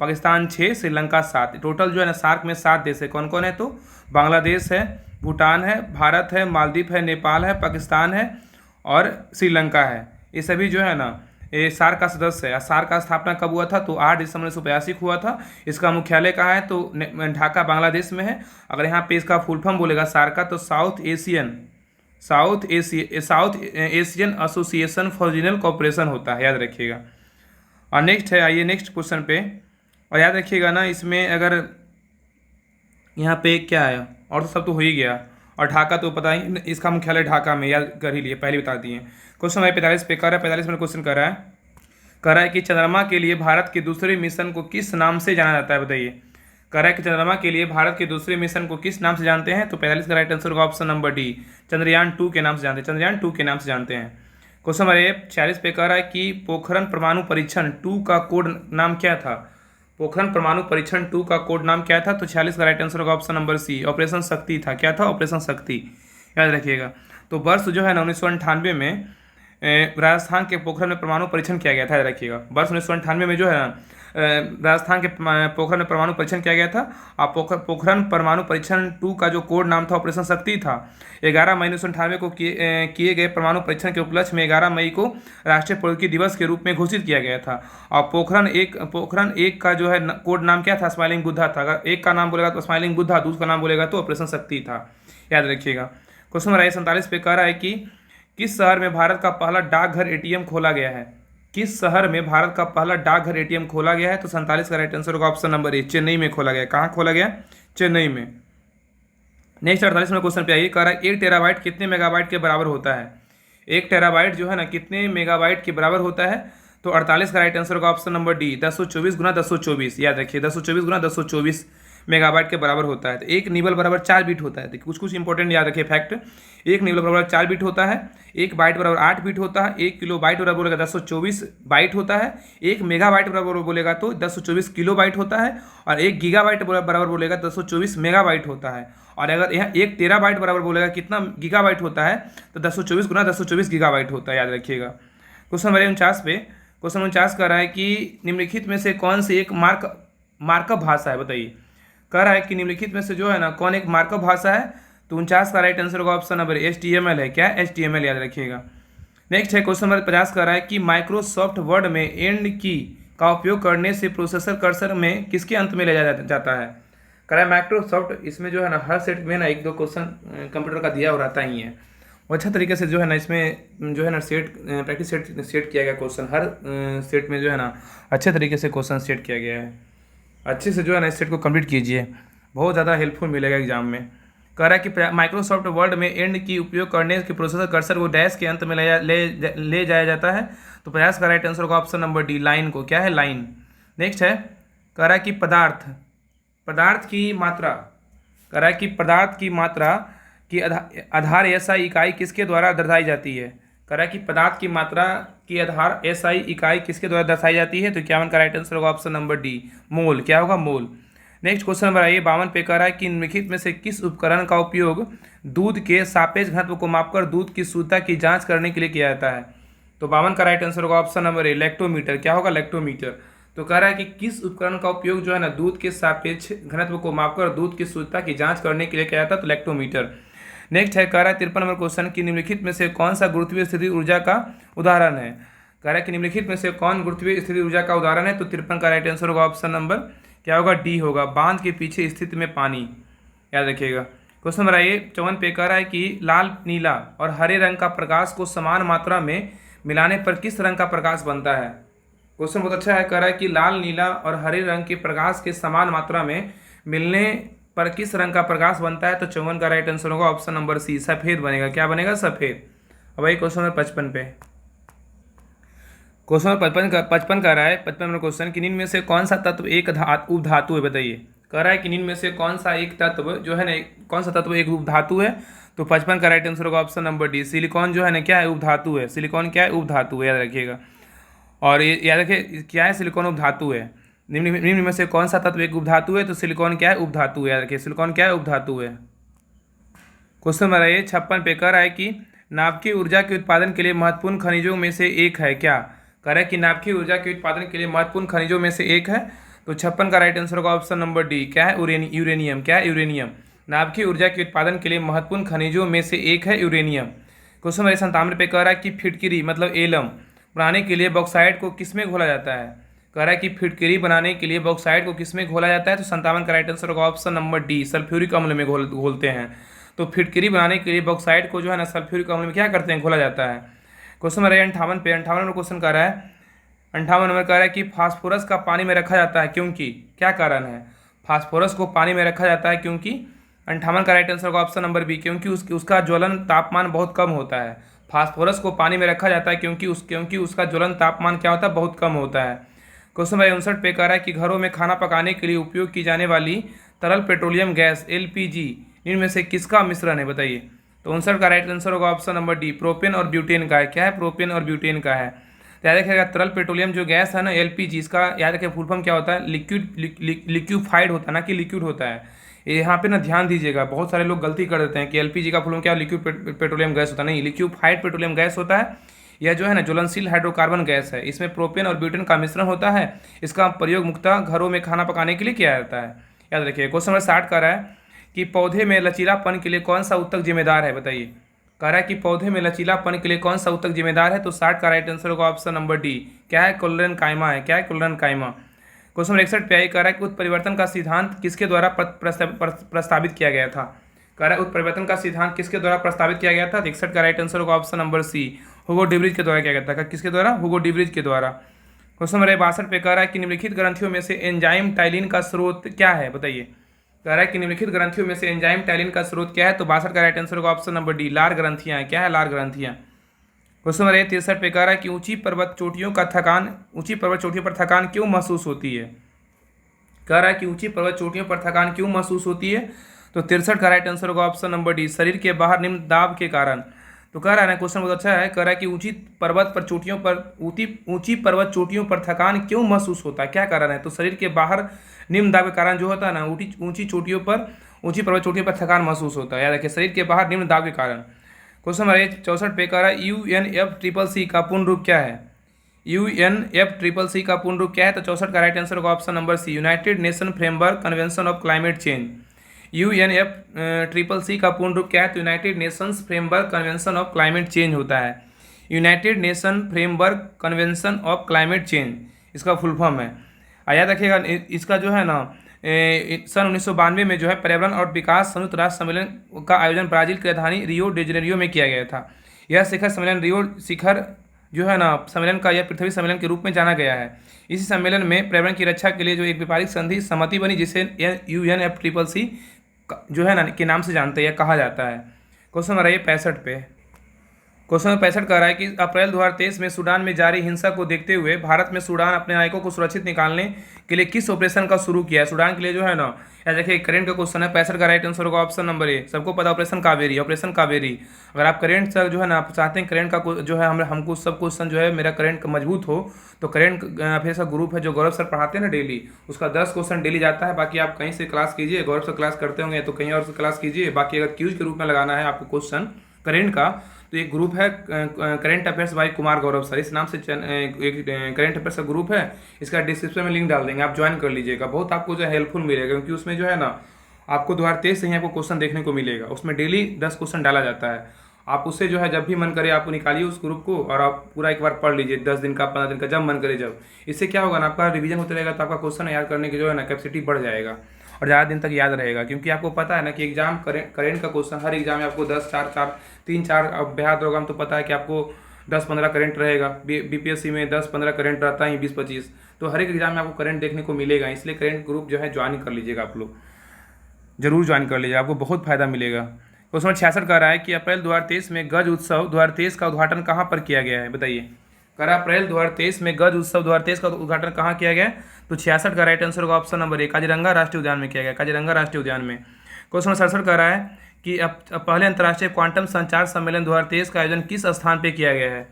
पाकिस्तान 6, श्रीलंका 7। टोटल जो है ना सार्क में 7 देश है। कौन कौन है? तो बांग्लादेश है, भूटान है, भारत है, मालदीव है, नेपाल है, पाकिस्तान है और श्रीलंका है। ये सभी जो है ना ये सार्क का सदस्य है। सार्क का स्थापना कब हुआ था? तो 8 दिसंबर 1985 को हुआ था। इसका मुख्यालय कहाँ है? तो ढाका, बांग्लादेश में है। अगर यहाँ पे इसका फुल फॉर्म बोलेगा सार्क का, तो south Asian Association for Regional cooperation होता है, याद रखिएगा। और नेक्स्ट है, आइए नेक्स्ट क्वेश्चन पे। और याद रखिएगा ना, इसमें अगर यहाँ पे क्या है, और तो सब तो हो ही गया। और ढाका तो पता ही, इसका मुख्यालय ढाका में, याद कर ही लिए, पहले बता दिए। क्वेश्चन नंबर 45 पे कर रहा है, 45 में क्वेश्चन कर रहा है कि चंद्रमा के लिए भारत के दूसरे मिशन को किस नाम से जाना जाता है, बताइए। कह रहा है कि चंद्रमा के लिए भारत के दूसरे मिशन को किस नाम से जानते हैं? तो 45 का राइट आंसर होगा ऑप्शन नंबर डी, चंद्रयान 2 के नाम से जानते हैं। चंद्रयान 2 के नाम से जानते हैं। क्वेश्चन नंबर 46 पे कह रहा है कि पोखरण परमाणु परीक्षण 2 का कोड नाम क्या था? पोखरण परमाणु परीक्षण 2 का कोड नाम क्या था? तो 46 का राइट आंसर होगा ऑप्शन नंबर सी, ऑपरेशन शक्ति था। क्या था? ऑपरेशन शक्ति, याद रखिएगा। तो वर्ष जो है ना 1998 में राजस्थान के पोखरण में परमाणु परीक्षण किया गया था, याद रखिएगा। वर्ष 1998 में जो है ना राजस्थान के पोखरण में परमाणु परीक्षण किया गया था। और पोखरण परमाणु परीक्षण 2 का जो कोड नाम था ऑपरेशन शक्ति था। 11 मई 1998 को किए गए परमाणु परीक्षण के उपलक्ष्य में 11 मई को राष्ट्रीय प्रौद्योगिकी दिवस के रूप में घोषित किया गया था। और पोखरण एक का जो है कोड नाम क्या था? स्माइलिंग बुद्धा था। अगर एक का नाम बोलेगा तो स्माइलिंग बुद्धा, दूसरा नाम बोलेगा तो ऑपरेशन शक्ति था, याद रखिएगा। क्वेश्चन नंबर 47 पे कह रहा है कि किस शहर में भारत का पहला डाकघर एटीएम खोला गया है? किस शहर में भारत का पहला डाकघर एटीएम खोला गया है? तो 47 का राइट आंसर होगा ऑप्शन नंबर ए, चेन्नई में खोला गया। कहाँ खोला गया? चेन्नई में। नेक्स्ट 48 में क्वेश्चन पे आइए, कह रहा है 1 टेराबाइट कितने मेगाबाइट के बराबर होता है? 1 टेराबाइट जो है ना कितने मेगाबाइट के बराबर होता है? तो 48 का राइट आंसर होगा ऑप्शन नंबर डी, 1024 गुना 1024। याद रखिए, 1024 गुना 1024 मेगाबाइट के बराबर होता है। तो एक निबल बराबर 4 बिट होता है। तो कुछ इंपॉर्टेंट याद रखिए फैक्ट। एक निबल बराबर 4 बिट होता है, एक बाइट बराबर 8 बिट होता है, एक किलो बाइट बराबर बोलेगा 1024 बाइट होता है, एक मेगाबाइट बराबर बोलेगा तो 1024 किलो बाइट होता है, और एक गीगाबाइट बराबर बोलेगा 1024 मेगाबाइट होता है। और अगर यहाँ 1 टेराबाइट बराबर बोलेगा कितना गीगाबाइट होता है? तो 1024 गुना 1024 गीगाबाइट होता है, याद रखिएगा। क्वेश्चन नंबर 49 पे, क्वेश्चन 49 कह रहा है कि निम्नलिखित में से कौन सी एक मार्कअप भाषा है, बताइए। कह रहा है कि निम्नलिखित में से जो है ना कौन एक मार्कअप भाषा है? तो 49 का राइट आंसर होगा ऑप्शन नंबर HTML है। क्या? HTML, याद रखिएगा। नेक्स्ट है क्वेश्चन नंबर 50 कह रहा है कि माइक्रोसॉफ्ट वर्ड में एंड की का उपयोग करने से प्रोसेसर कर्सर में किसके अंत में ले जाया जाता है? कह रहा है माइक्रोसॉफ्ट, इसमें जो है ना हर सेट में ना 1-2 क्वेश्चन कंप्यूटर का दिया हो रहता ही है। और अच्छा तरीके से जो है ना इसमें जो है ना प्रैक्टिस सेट किया गया क्वेश्चन। हर सेट में जो है ना अच्छे तरीके से क्वेश्चन सेट किया गया है। अच्छे से जो है ना इस सेट को कंप्लीट कीजिए, बहुत ज़्यादा हेल्पफुल मिलेगा एग्जाम में। कह रहा है कि माइक्रोसॉफ्ट वर्ड में एंड की उपयोग करने के प्रोसेसर कर्सर को डैश के अंत में ले जाया जाता है। तो 50 का राइट आंसर होगा ऑप्शन नंबर डी, लाइन को। क्या है? लाइन। नेक्स्ट है, कह रहा है कि पदार्थ की मात्रा, कह रहा है कि पदार्थ की मात्रा की आधार एसआई इकाई किसके द्वारा दर्शाई जाती है? कह रहा है कि पदार्थ की मात्रा की आधार एसआई इकाई किसके द्वारा दर्शाई जाती है? तो 51 का राइट आंसर होगा ऑप्शन नंबर डी, मोल। क्या होगा? मोल। नेक्स्ट क्वेश्चन नंबर आइए 52 पे, कह रहा है कि निम्नलिखित में से किस उपकरण का उपयोग दूध के सापेक्ष घनत्व को मापकर दूध की शुद्धता की जांच करने के लिए किया जाता है? तो 52 का राइट आंसर होगा ऑप्शन नंबर ए, लैक्टोमीटर। क्या होगा? लैक्टोमीटर। तो कह रहा है कि किस उपकरण का उपयोग जो है ना दूध के सापेक्ष घनत्व को मापकर दूध की शुद्धता की जांच करने के लिए किया जाता है? तो लैक्टोमीटर। नेक्स्ट है, कह रहा है 53 नंबर क्वेश्चन की निम्नलिखित में से कौन सा गुरुत्वीय स्थिति ऊर्जा का उदाहरण है? कह रहा है कि निम्नलिखित में से कौन गुरुत्वीय स्थिति ऊर्जा का उदाहरण है, तो 53 का राइट आंसर होगा ऑप्शन नंबर क्या होगा, डी होगा, बांध के पीछे स्थित में पानी। याद रखिएगा। क्वेश्चन नंबर 54 पे कह रहा है कि लाल, नीला और हरे रंग का प्रकाश को समान मात्रा में मिलाने पर किस रंग का प्रकाश बनता है। क्वेश्चन बहुत अच्छा है। कह रहा है कि लाल, नीला और हरे रंग के प्रकाश के समान मात्रा में मिलने पर किस रंग का प्रकाश बनता है, तो 54 का राइट आंसर होगा ऑप्शन नंबर सी, सफेद बनेगा। क्या बनेगा, सफेद। अब भाई क्वेश्चन नंबर 55 पे, क्वेश्चन नंबर 55 कह रहा है, 55 नंबर क्वेश्चन कि निम्न में से कौन सा तत्व एक उपधातु है, बताइए। कह रहा है कि निम्न में से कौन सा एक तत्व जो है ना, कौन सा तत्व एक उपधातु है, तो 55 का राइट आंसर होगा ऑप्शन नंबर डी, सिलिकॉन जो है ना क्या है, उपधातु है। सिलिकॉन क्या है, उपधातु है, याद रखिएगा। और ये याद रखिए क्या है, सिलिकॉन उपधातु है। निम्न में से कौन सा तत्व एक उपधातु है, तो सिलिकॉन क्या है, उपधातु है, याद रखिए, सिलिकॉन क्या है, उपधातु है। क्वेश्चन नंबर 56 पे कह रहा है कि नाभिकीय ऊर्जा के उत्पादन के लिए महत्वपूर्ण खनिजों में से एक है क्या। कह रहा है कि नाभिकीय ऊर्जा के उत्पादन के लिए महत्वपूर्ण खनिजों में से एक है, तो 56 का राइट आंसर होगा ऑप्शन नंबर डी, क्या है, यूरेनियम। क्या है, यूरेनियम। नाभिकीय ऊर्जा के उत्पादन के लिए महत्वपूर्ण खनिजों में से एक है यूरेनियम। क्वेश्चन नंबर 57 पे कह रहा है कि फिटकिरी मतलब एलम बनाने के लिए बॉक्साइट को किसमें घोला जाता है। कह रहा है कि फिटकिरी बनाने के लिए बॉक्साइट को किसमें घोला जाता है, तो 57 का राइट आंसर होगा ऑप्शन नंबर डी, सल्फ्यूरिक अम्ल में घोलते हैं। तो फिटकिरी बनाने के लिए बॉक्साइट को जो है ना सल्फ्यूरिक अम्ल में क्या करते हैं, घोला जाता है। क्वेश्चन नंबर 58 पे, 58 नंबर क्वेश्चन कह रहा है, 58 नंबर कह रहा है कि फास्फोरस का पानी में रखा जाता है क्योंकि, क्या कारण है। फास्फोरस को पानी में रखा जाता है क्योंकि 58 का राइट आंसर होगा ऑप्शन नंबर बी, क्योंकि उसका ज्वलन तापमान बहुत कम होता है। फास्फोरस को पानी में रखा जाता है क्योंकि उसका ज्वलन तापमान क्या होता है, बहुत कम होता है। क्वेश्चन नंबर 59 पे कह रहा है कि घरों में खाना पकाने के लिए उपयोग की जाने वाली तरल पेट्रोलियम गैस एलपीजी निम्न में से किसका मिश्रण है, बताइए। तो 59 का राइट आंसर होगा ऑप्शन नंबर डी, प्रोपेन और ब्यूटेन का है। क्या है, प्रोपेन और ब्यूटेन का है। तो याद रखिएगा तरल पेट्रोलियम जो गैस है ना एलपीजी, इसका याद रखिए फुल फॉर्म क्या होता है, लिक्विफाइड होता है ना कि लिक्विड होता है। यहाँ पे ना ध्यान दीजिएगा, बहुत सारे लोग गलती कर देते हैं कि एलपीजी का फुल फॉर्म क्या, लिक्विड पेट्रोलियम गैस होता है। नहीं, लिक्विफाइड पेट्रोलियम गैस होता है। यह जो है ना ज्वलनशील हाइड्रोकार्बन गैस है, इसमें प्रोपेन और ब्यूटेन का मिश्रण होता है। इसका प्रयोग मुख्यतः घरों में खाना पकाने के लिए किया जाता है। याद रखिए। क्वेश्चन नंबर 60 का रहा है कि पौधे में लचीलापन के लिए कौन सा ऊतक जिम्मेदार है, बताइए। कह रहा है कि पौधे में लचीलापन के लिए कौन सा ऊतक जिम्मेदार है, तो 60 का राइट आंसर होगा ऑप्शन नंबर डी, क्या है, क्लोरेनकाइमा है। क्या है, क्लोरेनकाइमा। क्वेश्चन नंबर 61 पे आई, कह रहा है कि उत्परिवर्तन का सिद्धांत किसके द्वारा प्रस्तावित किया गया था। कह रहा है उत्परिवर्तन का सिद्धांत किसके द्वारा प्रस्तावित किया गया था, 61 का राइट आंसर होगा option number C, Hugo de Vries के द्वारा किया गया था। किसके द्वारा, हुगो डिब्रिज के द्वारा। क्वेश्चन नंबर 62 पे कह रहा है कि निम्नलिखित ग्रंथियों में से एंजाइम टाइलिन का स्रोत क्या है, बताइए। कह रहा है कि निम्नलिखित ग्रंथियों में से एंजाइम टाइलिन का स्रोत क्या है, तो 62 का राइट आंसर होगा ऑप्शन नंबर डी, लार ग्रंथियां है। क्या है, लार ग्रंथियां। क्वेश्चन नंबर 63 पे कह रहा है कि ऊंची पर्वत चोटियों पर थकान क्यों महसूस होती है। कह रहा है कि ऊंची पर्वत चोटियों पर थकान क्यों महसूस होती है, तो 63 का राइट आंसर होगा ऑप्शन नंबर डी, शरीर के बाहर निम्न दाब के कारण। तो कह रहा है ना, क्वेश्चन बहुत अच्छा है। कह रहा है कि ऊंची पर्वत चोटियों पर थकान क्यों महसूस होता है, क्या कारण है, तो शरीर के बाहर निम्न दाब के कारण जो होता है ना, ऊंची पर्वत चोटियों पर थकान महसूस होता है। याद रखिए, शरीर के बाहर निम्न दाब के कारण। क्वेश्चन नंबर 64 पे कह रहा है UNFCCC का पूर्ण रूप क्या है। UNFCCC का पूर्ण रूप क्या है, तो 64 का राइट आंसर होगा option number C, United Nation Framework Convention of Climate Change. UNFCCC का पूर्ण रूप क्या है, तो United Nations Framework Convention of Climate Change होता है। United Nation Framework Convention of Climate Change इसका फुल फॉर्म है। याद रखिएगा, इसका जो है ना सन 1992 में जो है पर्यावरण और विकास संयुक्त राष्ट्र सम्मेलन का आयोजन ब्राजील की राजधानी रियो डी जेनेरियो में किया गया था। यह शिखर सम्मेलन रियो शिखर जो है ना सम्मेलन का यह पृथ्वी सम्मेलन के रूप में जाना गया है। इसी सम्मेलन में पर्यावरण की रक्षा के लिए जो एक व्यापारिक संधि सहमति बनी, जिसे UNFCCC जो है ना के नाम से जानते हैं, कहा जाता है। क्वेश्चन नंबर 65 पे, क्वेश्चन नंबर 65 कह रहा है कि अप्रैल 2023 में सूडान में जारी हिंसा को देखते हुए भारत में सूडान अपने नागरिकों को सुरक्षित निकालने के लिए किस ऑपरेशन का शुरू किया है। सूडान के लिए जो है ना, या देखिए करेंट का क्वेश्चन है, 65 का राइट आंसर होगा ऑप्शन नंबर ए, सबको पता ऑपरेशन कावेरी। अगर आप करेंट से जो है ना आप चाहते हैं करेंट का जो है हमको सब क्वेश्चन जो है मेरा करेंट मजबूत हो, तो करेंट अफेयर्स का ग्रुप है जो गौरव सर पढ़ाते हैं ना डेली, उसका 10 क्वेश्चन डेली जाता है। बाकी आप कहीं से क्लास कीजिए, गौरव सर क्लास करते होंगे तो कहीं और से क्लास कीजिए। बाकी अगर क्यूज के रूप में लगाना है आपको क्वेश्चन करेंट का, तो एक ग्रुप है current affairs bye Kumar Gaurav sir, इस नाम से एक करेंट अफेयर्स का ग्रुप है। इसका डिस्क्रिप्शन में लिंक डाल देंगे, आप ज्वाइन कर लीजिएगा। बहुत आपको जो है हेल्पफुल मिलेगा, क्योंकि उसमें जो है ना आपको 2023 से ही आपको क्वेश्चन देखने को मिलेगा। उसमें डेली 10 क्वेश्चन डाला जाता है आप उसे जो है जब भी मन करे आप निकालिए उस ग्रुप को और आप पूरा एक बार पढ़ लीजिए, 10 दिन का 15 दिन का, जब मन करे जब। इससे क्या होगा ना, आपका रिवीजन होता रहेगा तो आपका क्वेश्चन याद करने की जो है ना कैपेसिटी बढ़ जाएगा और ज़्यादा दिन तक याद रहेगा। क्योंकि आपको पता है ना कि एग्जाम करेंट का क्वेश्चन हर एग्जाम में आपको 10 4 4 3 4, अब बिहार दरोगा में तो पता है कि आपको 10-15 करेंट रहेगा, बीपीएससी में 10-15 करेंट रहता है, 20-25, तो हर एक एग्जाम में आपको करंट देखने को मिलेगा। इसलिए करंट ग्रुप जो है ज्वाइन कर लीजिएगा, आप लोग जरूर ज्वाइन कर लीजिएगा, आपको बहुत फायदा मिलेगा। क्वेश्चन नंबर 66 कह रहा है कि अप्रैल 2023 में गज उत्सव 2023 का उद्घाटन कहाँ पर किया गया है, बताइए। कह रहा है अप्रैल 2023 में गज उत्सव 2023 का उद्घाटन कहाँ किया गया है, तो 66 का राइट आंसर होगा ऑप्शन नंबर ए, काजीरंगा राष्ट्रीय उद्यान में किया गया, काजीरंगा राष्ट्रीय उद्यान में। क्वेश्चन नंबर 67 कह रहा है कि अब पहले अंतर्राष्ट्रीय क्वांटम संचार सम्मेलन 2023 का आयोजन किस स्थान पर किया गया है।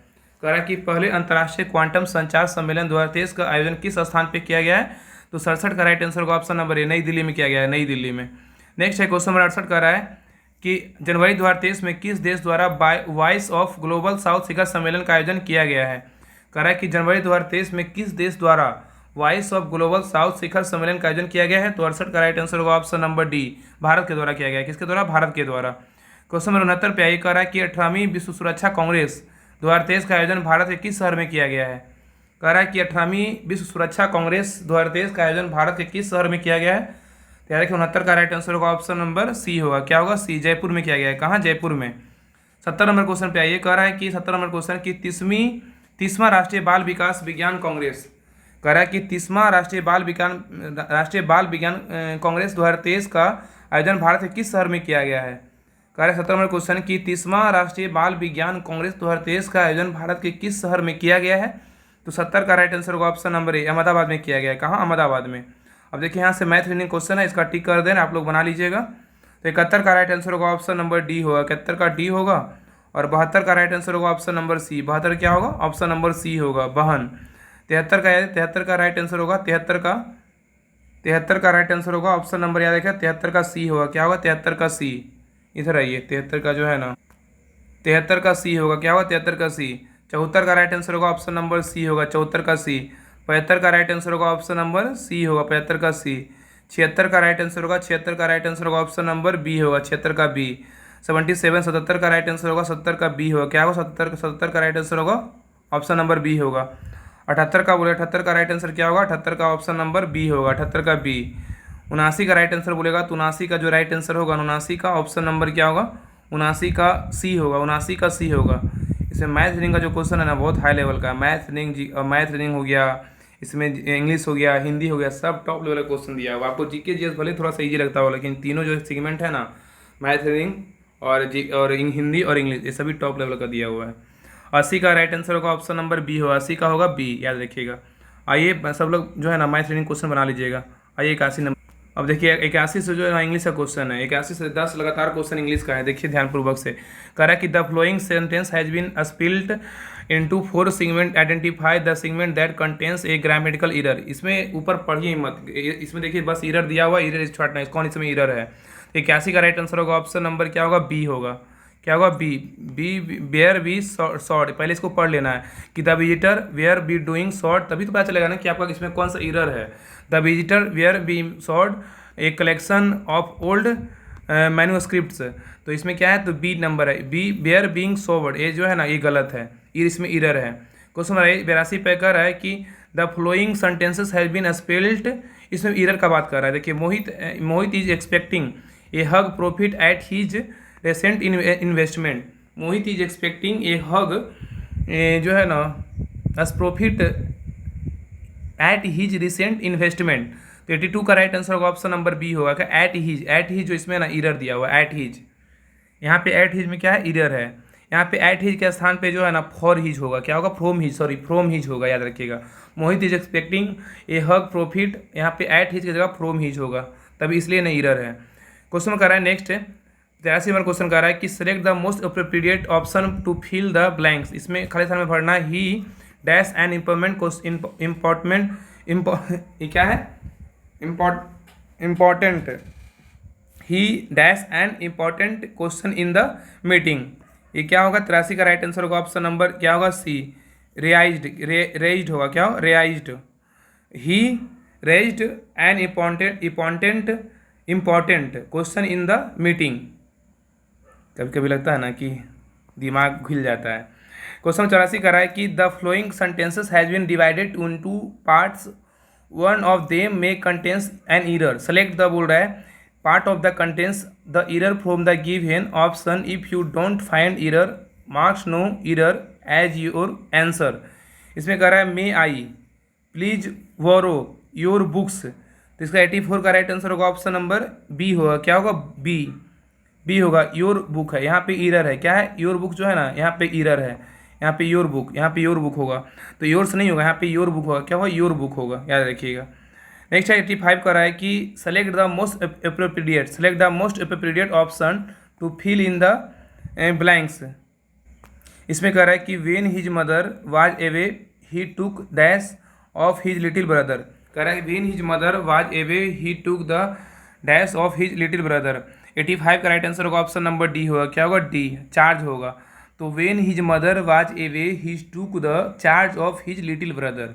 कह रहा है कि पहले अंतर्राष्ट्रीय क्वांटम संचार सम्मेलन 2023 का आयोजन किस स्थान पर किया गया है, तो 67 का राइट आंसर होगा ऑप्शन नंबर ए, नई दिल्ली में किया गया है, नई दिल्ली में। नेक्स्ट है क्वेश्चन नंबर 68 कह रहा है कि जनवरी 2023 में किस देश द्वारा वॉइस ऑफ ग्लोबल साउथ शिखर सम्मेलन का आयोजन किया गया है। कह रहा है कि जनवरी 2023 में किस देश द्वारा वॉइस ऑफ ग्लोबल साउथ शिखर सम्मेलन का आयोजन किया गया है, तो 68 का राइट आंसर होगा ऑप्शन नंबर डी, भारत के द्वारा किया गया है। किसके द्वारा, भारत के द्वारा। क्वेश्चन नंबर 69 पे आइए, कह रहा है कि 18वीं विश्व सुरक्षा कांग्रेस 2023 का आयोजन भारत के किस शहर में किया गया है। कह रहा है कि 18वीं विश्व सुरक्षा कांग्रेस 2023 का आयोजन भारत के किस शहर में किया गया है, तो याद रखिए 69 का राइट आंसर होगा ऑप्शन नंबर सी होगा, क्या होगा, सी, जयपुर में किया गया है। कहाँ, जयपुर में। 70 नंबर क्वेश्चन पे आइए, कह रहा है कि 70 नंबर क्वेश्चन की 30वां राष्ट्रीय बाल विकास विज्ञान कांग्रेस, कह रहा है कि 30वां राष्ट्रीय बाल विज्ञान कांग्रेस 2023 का आयोजन भारत के किस शहर में किया गया है। कह रहा है 70 नंबर क्वेश्चन की 30वां राष्ट्रीय बाल विज्ञान कांग्रेस 2023 का आयोजन भारत के किस शहर में किया गया है, तो 70 का राइट आंसर होगा ऑप्शन नंबर ए, अहमदाबाद में किया गया है। कहाँ, अहमदाबाद में। अब देखिए यहाँ से मैथ रीजनिंग क्वेश्चन है, इसका टिक कर देना, आप लोग बना लीजिएगा। तो 71 का राइट आंसर होगा ऑप्शन नंबर डी होगा, 71 का डी होगा। और 72 का राइट आंसर होगा ऑप्शन नंबर सी, 72 क्या होगा, ऑप्शन नंबर सी होगा, बहन। 73 का राइट आंसर होगा, 73 का राइट आंसर होगा ऑप्शन नंबर, याद रखिए 73 का सी होगा, क्या होगा, 73 का सी। इधर आइए, 73 का जो है ना 73 का सी होगा, क्या होगा, 73 का सी। 74 का राइट आंसर होगा ऑप्शन नंबर सी होगा, 74 का सी। 75 का राइट आंसर होगा ऑप्शन नंबर सी होगा, 75 का सी। 76 का राइट आंसर होगा, 76 का राइट आंसर होगा ऑप्शन नंबर बी होगा, 76 का बी। 77 का राइट आंसर होगा, 70 का बी होगा, क्या होगा, 77 का राइट आंसर होगा ऑप्शन नंबर बी होगा। 78 का बोले, 78 का राइट आंसर क्या होगा, 78 का ऑप्शन नंबर बी होगा, 78 का बी। 79 का राइट आंसर बोलेगा तो 79 का जो राइट आंसर होगा, 79 का ऑप्शन नंबर क्या होगा, 79 का सी होगा, 79 का सी होगा। इसमें मैथ रीडिंग का जो क्वेश्चन है ना बहुत हाई लेवल का है, मैथ रीडिंग हो गया, इसमें इंग्लिश हो गया, हिंदी हो गया, सब टॉप लेवल का क्वेश्चन दिया हुआ। आपको जीके जीएस भले थोड़ा सा इजी लगता हो, लेकिन तीनों जो सेगमेंट है ना, मैथ रीडिंग और हिंदी और इंग्लिश, ये सभी टॉप लेवल का दिया हुआ है। 80 का राइट आंसर होगा ऑप्शन नंबर बी होगा, 80 का होगा बी, याद रखिएगा। आइए सब लोग जो है ना मैथ रीडिंग क्वेश्चन बना लीजिएगा। आइए 81 नंबर, अब देखिए 81 से जो है ना इंग्लिश का क्वेश्चन है, 81 से 10 लगातार क्वेश्चन इंग्लिश का है, देखिए ध्यानपूर्वक से। कह रहा है कि the following sentence has been split into 4 segment, identify the segment that contains a grammatical error. इसमें ऊपर पढ़िए मत, इसमें देखिए बस एरर दिया हुआ, एरर इस छाटना, कौन इसमें एरर है। 81 का राइट आंसर होगा ऑप्शन नंबर क्या होगा, बी होगा, क्या होगा, बी। वेयर बी शॉर्ट, पहले इसको पढ़ लेना है कि the visitor were be doing short, तभी तो पता चलेगा ना कि आपका इसमें कौन सा एरर है। The visitor were be short a collection of old manuscripts, तो इसमें क्या है, तो बी नंबर है, बी वेयर बीइंग सोवर्ड, ये जो है ना ये गलत है, ये इसमें एरर है। क्वेश्चन नंबर 82 पे कर रहा है कि the flowing sentences has been spelled, इसमें एरर का बात कर रहा है। देखिए Mohit is expecting a huge profit at his recent investment, Mohit is expecting a huge जो है ना as profit at his recent investment, तो 82 का राइट आंसर होगा ऑप्शन नंबर बी होगा, क्या, एट हिज जो इसमें ना एरर दिया हुआ है, एट हिज, यहाँ पे एट हिज में क्या है, एरर है। यहाँ पे एट हिज के स्थान पे जो है ना फॉर हिज होगा, क्या होगा, फ्रॉम हिज होगा, याद रखिएगा। Mohit is expecting a huge profit, यहाँ पे एट हिज की जगह फ्रॉम हिज होगा, तभी इसलिए नहीं एरर है। क्वेश्चन कर रहा है नेक्स्ट 83 नंबर क्वेश्चन कर रहा है कि select the most appropriate option to fill the blanks, इसमें खाली स्थान में भरना ही डैश एन इम्पोर्टेंट ये क्या है, important he dash an important question in the meeting, ये क्या होगा, 83 का राइट आंसर होगा ऑप्शन नंबर क्या होगा, सी, रेज्ड होगा, क्या हो, raised, he raised an important question in the meeting. कभी कभी लगता है ना कि दिमाग घुल जाता है। क्वेश्चन 84 कह रहा है कि the flowing sentences has been divided into parts, one of them may contains an error, select the बोल रहा है part of the contains the error from the given option, if you don't find error marks no error as your answer. इसमें कह रहा है may I please borrow your books, तो इसका 84 का राइट आंसर होगा ऑप्शन नंबर बी होगा। क्या होगा? बी होगा, योर बुक है, यहाँ पे एरर है। क्या है? योर बुक जो है ना, यहाँ पे एरर है, यहाँ पे योर बुक, यहाँ पे योर बुक होगा, तो योर्स नहीं होगा, यहाँ पे योर बुक होगा। क्या होगा? योर बुक होगा, याद रखिएगा। नेक्स्ट है 85 का रहा है कि select the most appropriate, select the most appropriate option to fill in the blanks. इसमें कह रहा है कि when his mother was away he took dash of his little brother. कह रहा है when his mother was away he took the dash of his little brother. 85 का right answer होगा ऑप्शन नंबर डी होगा। क्या होगा? डी, चार्ज होगा। तो when his mother was away he took the charge of his little brother.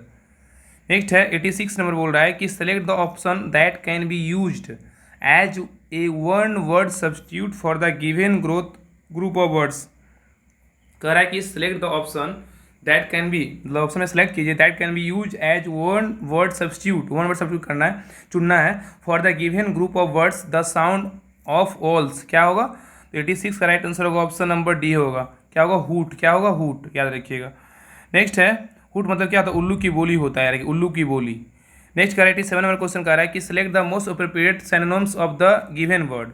Next है 86 नंबर बोल रहा है कि select the option that can be used as a one word substitute for the given group of words. कह रहा है कि select the option that can be, option में सेलेक्ट कीजिए that can be use as one word substitute, one word substitute करना है, चुनना है, for the given group of words the sound of owls. क्या होगा? तो 86 का राइट आंसर होगा ऑप्शन नंबर डी होगा। क्या होगा? हुट। क्या होगा? हुट, याद रखिएगा। नेक्स्ट है हुट मतलब क्या होता है? उल्लू की बोली होता है, उल्लू की बोली। नेक्स्ट का 87 नंबर क्वेश्चन कह रहा है कि select the most appropriate synonyms of the given word.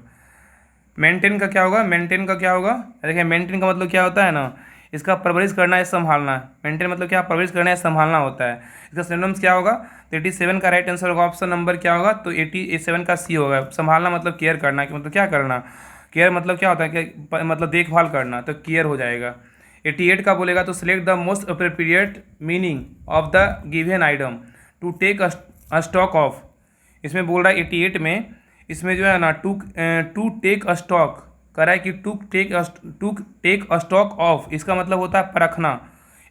Maintain का क्या होगा? मेंटेन का क्या होगा? देखिए मेंटेन का मतलब क्या होता है ना, इसका परवरिश करना है, संभालना। मेंटेन मतलब क्या? परवरिश करना है, संभालना होता है। इसका सिनोनिम्स क्या होगा? तो 87 का राइट आंसर होगा ऑप्शन नंबर क्या होगा? तो 87 का सी होगा। संभालना मतलब केयर करना, कि मतलब क्या करना? केयर मतलब क्या होता है कि मतलब देखभाल करना, तो केयर हो जाएगा। 88 का बोलेगा तो select the most appropriate meaning of the given item to take a stock of. इसमें बोल रहा है 88 में, इसमें जो है ना टू टेक अ स्टॉक कह रहा है कि to take a stock of, इसका मतलब होता है परखना।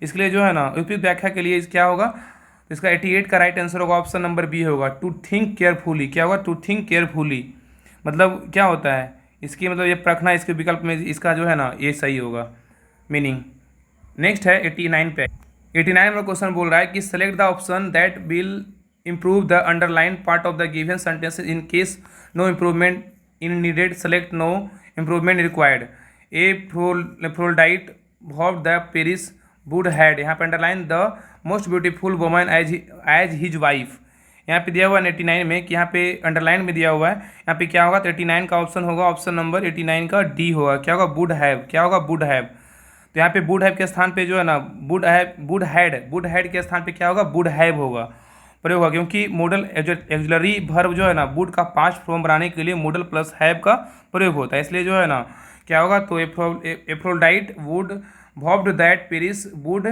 इसके लिए जो है ना उपयुक्त व्याख्या के लिए क्या होगा? इसका 88 का राइट आंसर होगा ऑप्शन नंबर बी होगा, टू थिंक केयरफुली। क्या होगा? टू थिंक केयरफुली मतलब क्या होता है? इसकी मतलब ये परखना, इसके विकल्प में इसका जो है ना ये सही होगा मीनिंग। नेक्स्ट है 89 पे। 89 में क्वेश्चन बोल रहा है कि select the option that will improve the underlined part of the given sentence in case no improvement in needed, select no improvement required। Aphrodite vowed the Paris would had, यहाँ पे underline the most beautiful woman as his wife. यहाँ पे दिया हुआ है 89 में कि यहाँ पे अंडरलाइन में दिया हुआ है, यहाँ पे क्या होगा? तो 89 का ऑप्शन होगा ऑप्शन नंबर 89 का डी होगा। क्या होगा? Would have. क्या होगा? Would have. तो यहाँ पे वुड हैव के स्थान पे जो है ना वुड हैड के स्थान पे क्या होगा? वुड हैव होगा, प्रयोग होगा, क्योंकि मॉडल एक्सुलरी वर्ब जो है ना वुड का पास्ट फॉर्म बनाने के लिए मॉडल प्लस हैव का प्रयोग होता है, इसलिए जो है ना क्या होगा? तो Aphrodite would vowed that Paris would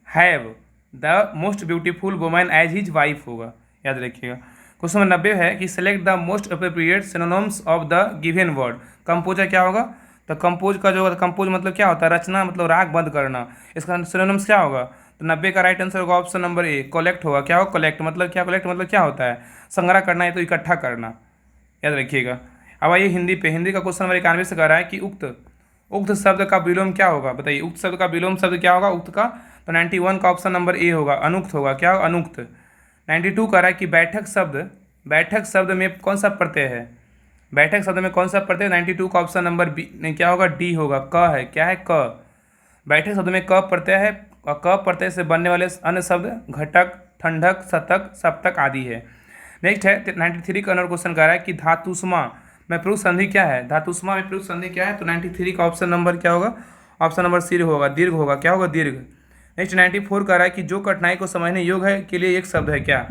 have the most beautiful woman as his wife होगा, याद रखिएगा। क्वेश्चन नंबर 90 है कि select the most appropriate synonyms of the given word. Composer क्या होगा? तो कंपोज का जो कंपोज मतलब क्या होता है? रचना, मतलब राग बंद करना। इसका सिनोनिम्स क्या होगा? तो 90 का राइट आंसर होगा ऑप्शन नंबर ए, कलेक्ट होगा। क्या होगा? कलेक्ट मतलब क्या? कलेक्ट मतलब क्या होता है? संग्रह करना है, तो इकट्ठा करना, याद रखिएगा। अब आइए हिंदी पे। हिंदी का क्वेश्चन नंबर 91 से कह रहा है कि उक्त शब्द का विलोम क्या होगा? बताइए उक्त शब्द का विलोम शब्द क्या होगा उक्त का? तो 91 का ऑप्शन नंबर ए होगा, अनुक्त होगा। क्या होगा? अनुक्त। 92 कह रहा है कि बैठक शब्द में कौन सा प्रत्यय है? बैठक शब्द में कौन सा प्रत्यय? 92 का ऑप्शन नंबर बी क्या होगा? डी होगा, क है। क्या है? क। बैठक शब्द में क प्रत्यय है, और क प्रत्यय से बनने वाले अन्य शब्द घटक, ठंडक, शतक, सप्तक आदि है। नेक्स्ट है 93 का अनर क्वेश्चन कह रहा है कि धातुष्मा में प्रयुक्त संधि क्या है? धातुष्मा में प्रयुक्त संधि क्या है? तो 93 का ऑप्शन नंबर क्या होगा? ऑप्शन नंबर सी होगा, दीर्घ होगा। क्या होगा? दीर्घ। नेक्स्ट 94 कह रहा है कि जो कठिनाई को समझने योग्य है के लिए एक शब्द है। क्या?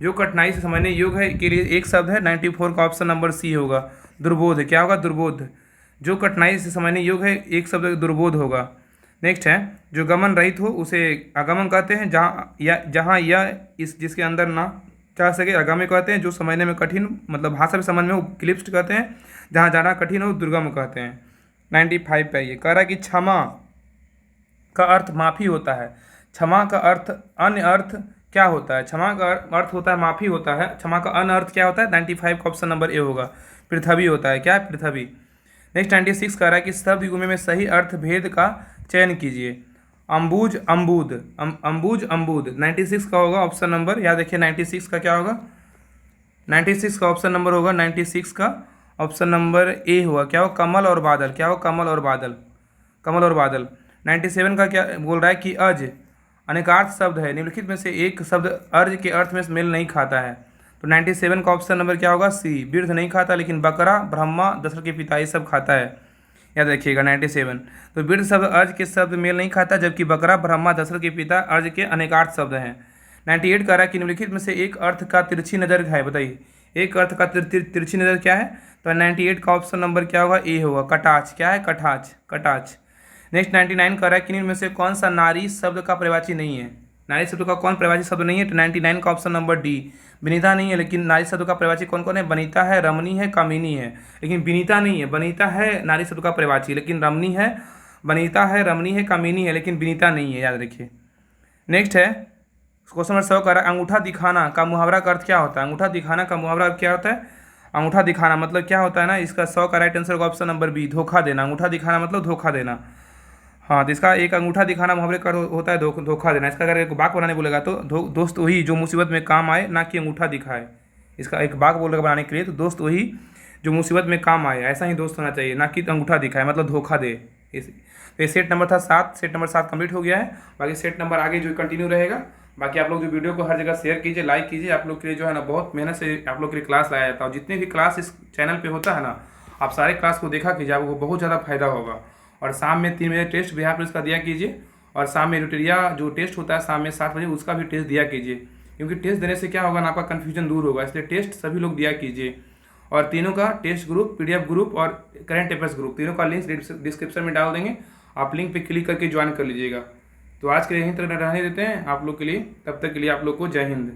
जो कठिनाई से समझने योग्य है के लिए एक शब्द है। 94 का ऑप्शन नंबर सी होगा, दुर्बोध। क्या होगा? दुर्बोध। जो कठिनाई से समझने योग्य है एक शब्द दुर्बोध होगा। नेक्स्ट है जो गमन रहित हो उसे आगमन कहते हैं, जहाँ यह इस जिसके अंदर ना जा सके आगामी कहते हैं। जो समझने में कठिन मतलब भाषा में समझ में वो क्लिप्ट कहते हैं, जहाँ जाना कठिन हो दुर्गम कहते हैं। 95 पे ये कह रहा है कि क्षमा का अर्थ माफ़ी होता है। क्षमा का अर्थ अन्य अर्थ क्या होता है? क्षमा का अर्थ होता है माफ़ी होता है। क्षमा का अन्य अर्थ क्या होता है? 95 का ऑप्शन नंबर ए होगा, पृथ्वी होता है। क्या है? पृथ्वी। नेक्स्ट 96 कह रहा है कि शब्द युग्म में सही अर्थ भेद का चयन कीजिए। अम्बुज अम्बूद, अम्बुज अम्बूद 96 का होगा ऑप्शन नंबर, याद रखिए 96 का क्या होगा, 96 का ऑप्शन नंबर होगा, 96 का ऑप्शन नंबर ए हुआ, क्या हो कमल और बादल, क्या हो कमल और बादल, कमल और बादल। 97 का क्या बोल रहा है कि अज अनेकार्थ शब्द है, निम्नलिखित में से एक शब्द अर्ज के अर्थ में मेल नहीं खाता है। तो 97 का ऑप्शन नंबर क्या होगा, सी, बिरध नहीं खाता लेकिन बकरा, ब्रह्मा, दशरथ के पिता ये सब खाता है, याद रखिएगा 97। तो बिरध शब्द अर्ज के शब्द मेल नहीं खाता, जबकि बकरा, ब्रह्मा, दशरथ के पिता अर्ज के अनेकार्थ शब्द हैं। 98 कह रहा है कि निम्नलिखित में से एक अर्थ का तिरछी नज़र है, बताइए एक अर्थ का तिरछी नज़र क्या है। तो 98 का ऑप्शन नंबर क्या होगा, ए होगा, कटाच, क्या है कटाच, कटाच। नेक्स्ट 99 कह रहा है कि इनमें से कौन सा नारी शब्द का प्रवाची नहीं है, नारी शब्द का कौन प्रवाची शब्द नहीं है। तो 99 का ऑप्शन नंबर डी, विनीता नहीं है, लेकिन नारी शब्द का प्रवाची कौन कौन है, बनीता है, रमणी है, कामिनी है, लेकिन विनीता नहीं है। बनीता है नारी शब्द का प्रवाची, लेकिन रमणी है, बनीता है, रमणी है, कामिनी है, लेकिन विनीता नहीं है, याद रखिए। नेक्स्ट है क्वेश्चन नंबर 100 कह रहा है अंगूठा दिखाना का मुहावरा का अर्थ क्या होता है। अंगूठा दिखाना का मुहावरा क्या होता है, अंगूठा दिखाना मतलब क्या होता है ना, इसका 100 का राइट आंसर होगा ऑप्शन नंबर बी, धोखा देना। अंगूठा दिखाना मतलब धोखा देना। हाँ, तो इसका एक अंगूठा दिखाना मुहावरे का होता है धोखा देना। इसका अगर एक बाग बनाने बोलेगा तो दोस्त वही जो मुसीबत में काम आए, ना कि अंगूठा दिखाए। इसका एक बाग बोलेगा बनाने के लिए तो दोस्त वही जो मुसीबत में काम आए, ऐसा ही दोस्त होना चाहिए, ना कि अंगूठा दिखाए मतलब धोखा दे। तो ये सेट नंबर था 7, सेट नंबर 7 कंप्लीट हो गया है। बाकी सेट नंबर आगे जो कंटिन्यू रहेगा। बाकी आप लोग जो वीडियो को हर जगह शेयर कीजिए, लाइक कीजिए। आप लोग के लिए जो है ना बहुत मेहनत से आप लोग के लिए क्लास लाया जाता है। जितने भी क्लास इस चैनल पे होता है ना, आप सारे क्लास को देखा कीजिए, आपको बहुत ज़्यादा फायदा होगा। और शाम में 3 बजे टेस्ट बिहार पुलिस का दिया कीजिए, और शाम में रुटेरिया जो टेस्ट होता है शाम में 7 बजे उसका भी टेस्ट दिया कीजिए, क्योंकि टेस्ट देने से क्या होगा ना, आपका कन्फ्यूजन दूर होगा। इसलिए टेस्ट सभी लोग दिया कीजिए। और तीनों का टेस्ट ग्रुप, PDF ग्रुप और करंट अफेयर्स ग्रुप, तीनों का लिंक डिस्क्रिप्शन में डाल देंगे। आप लिंक पे क्लिक करके ज्वाइन कर लीजिएगा। तो आज के लिए यहीं तक रहने देते हैं आप लोग के लिए। तब तक के लिए आप लोग को जय हिंद।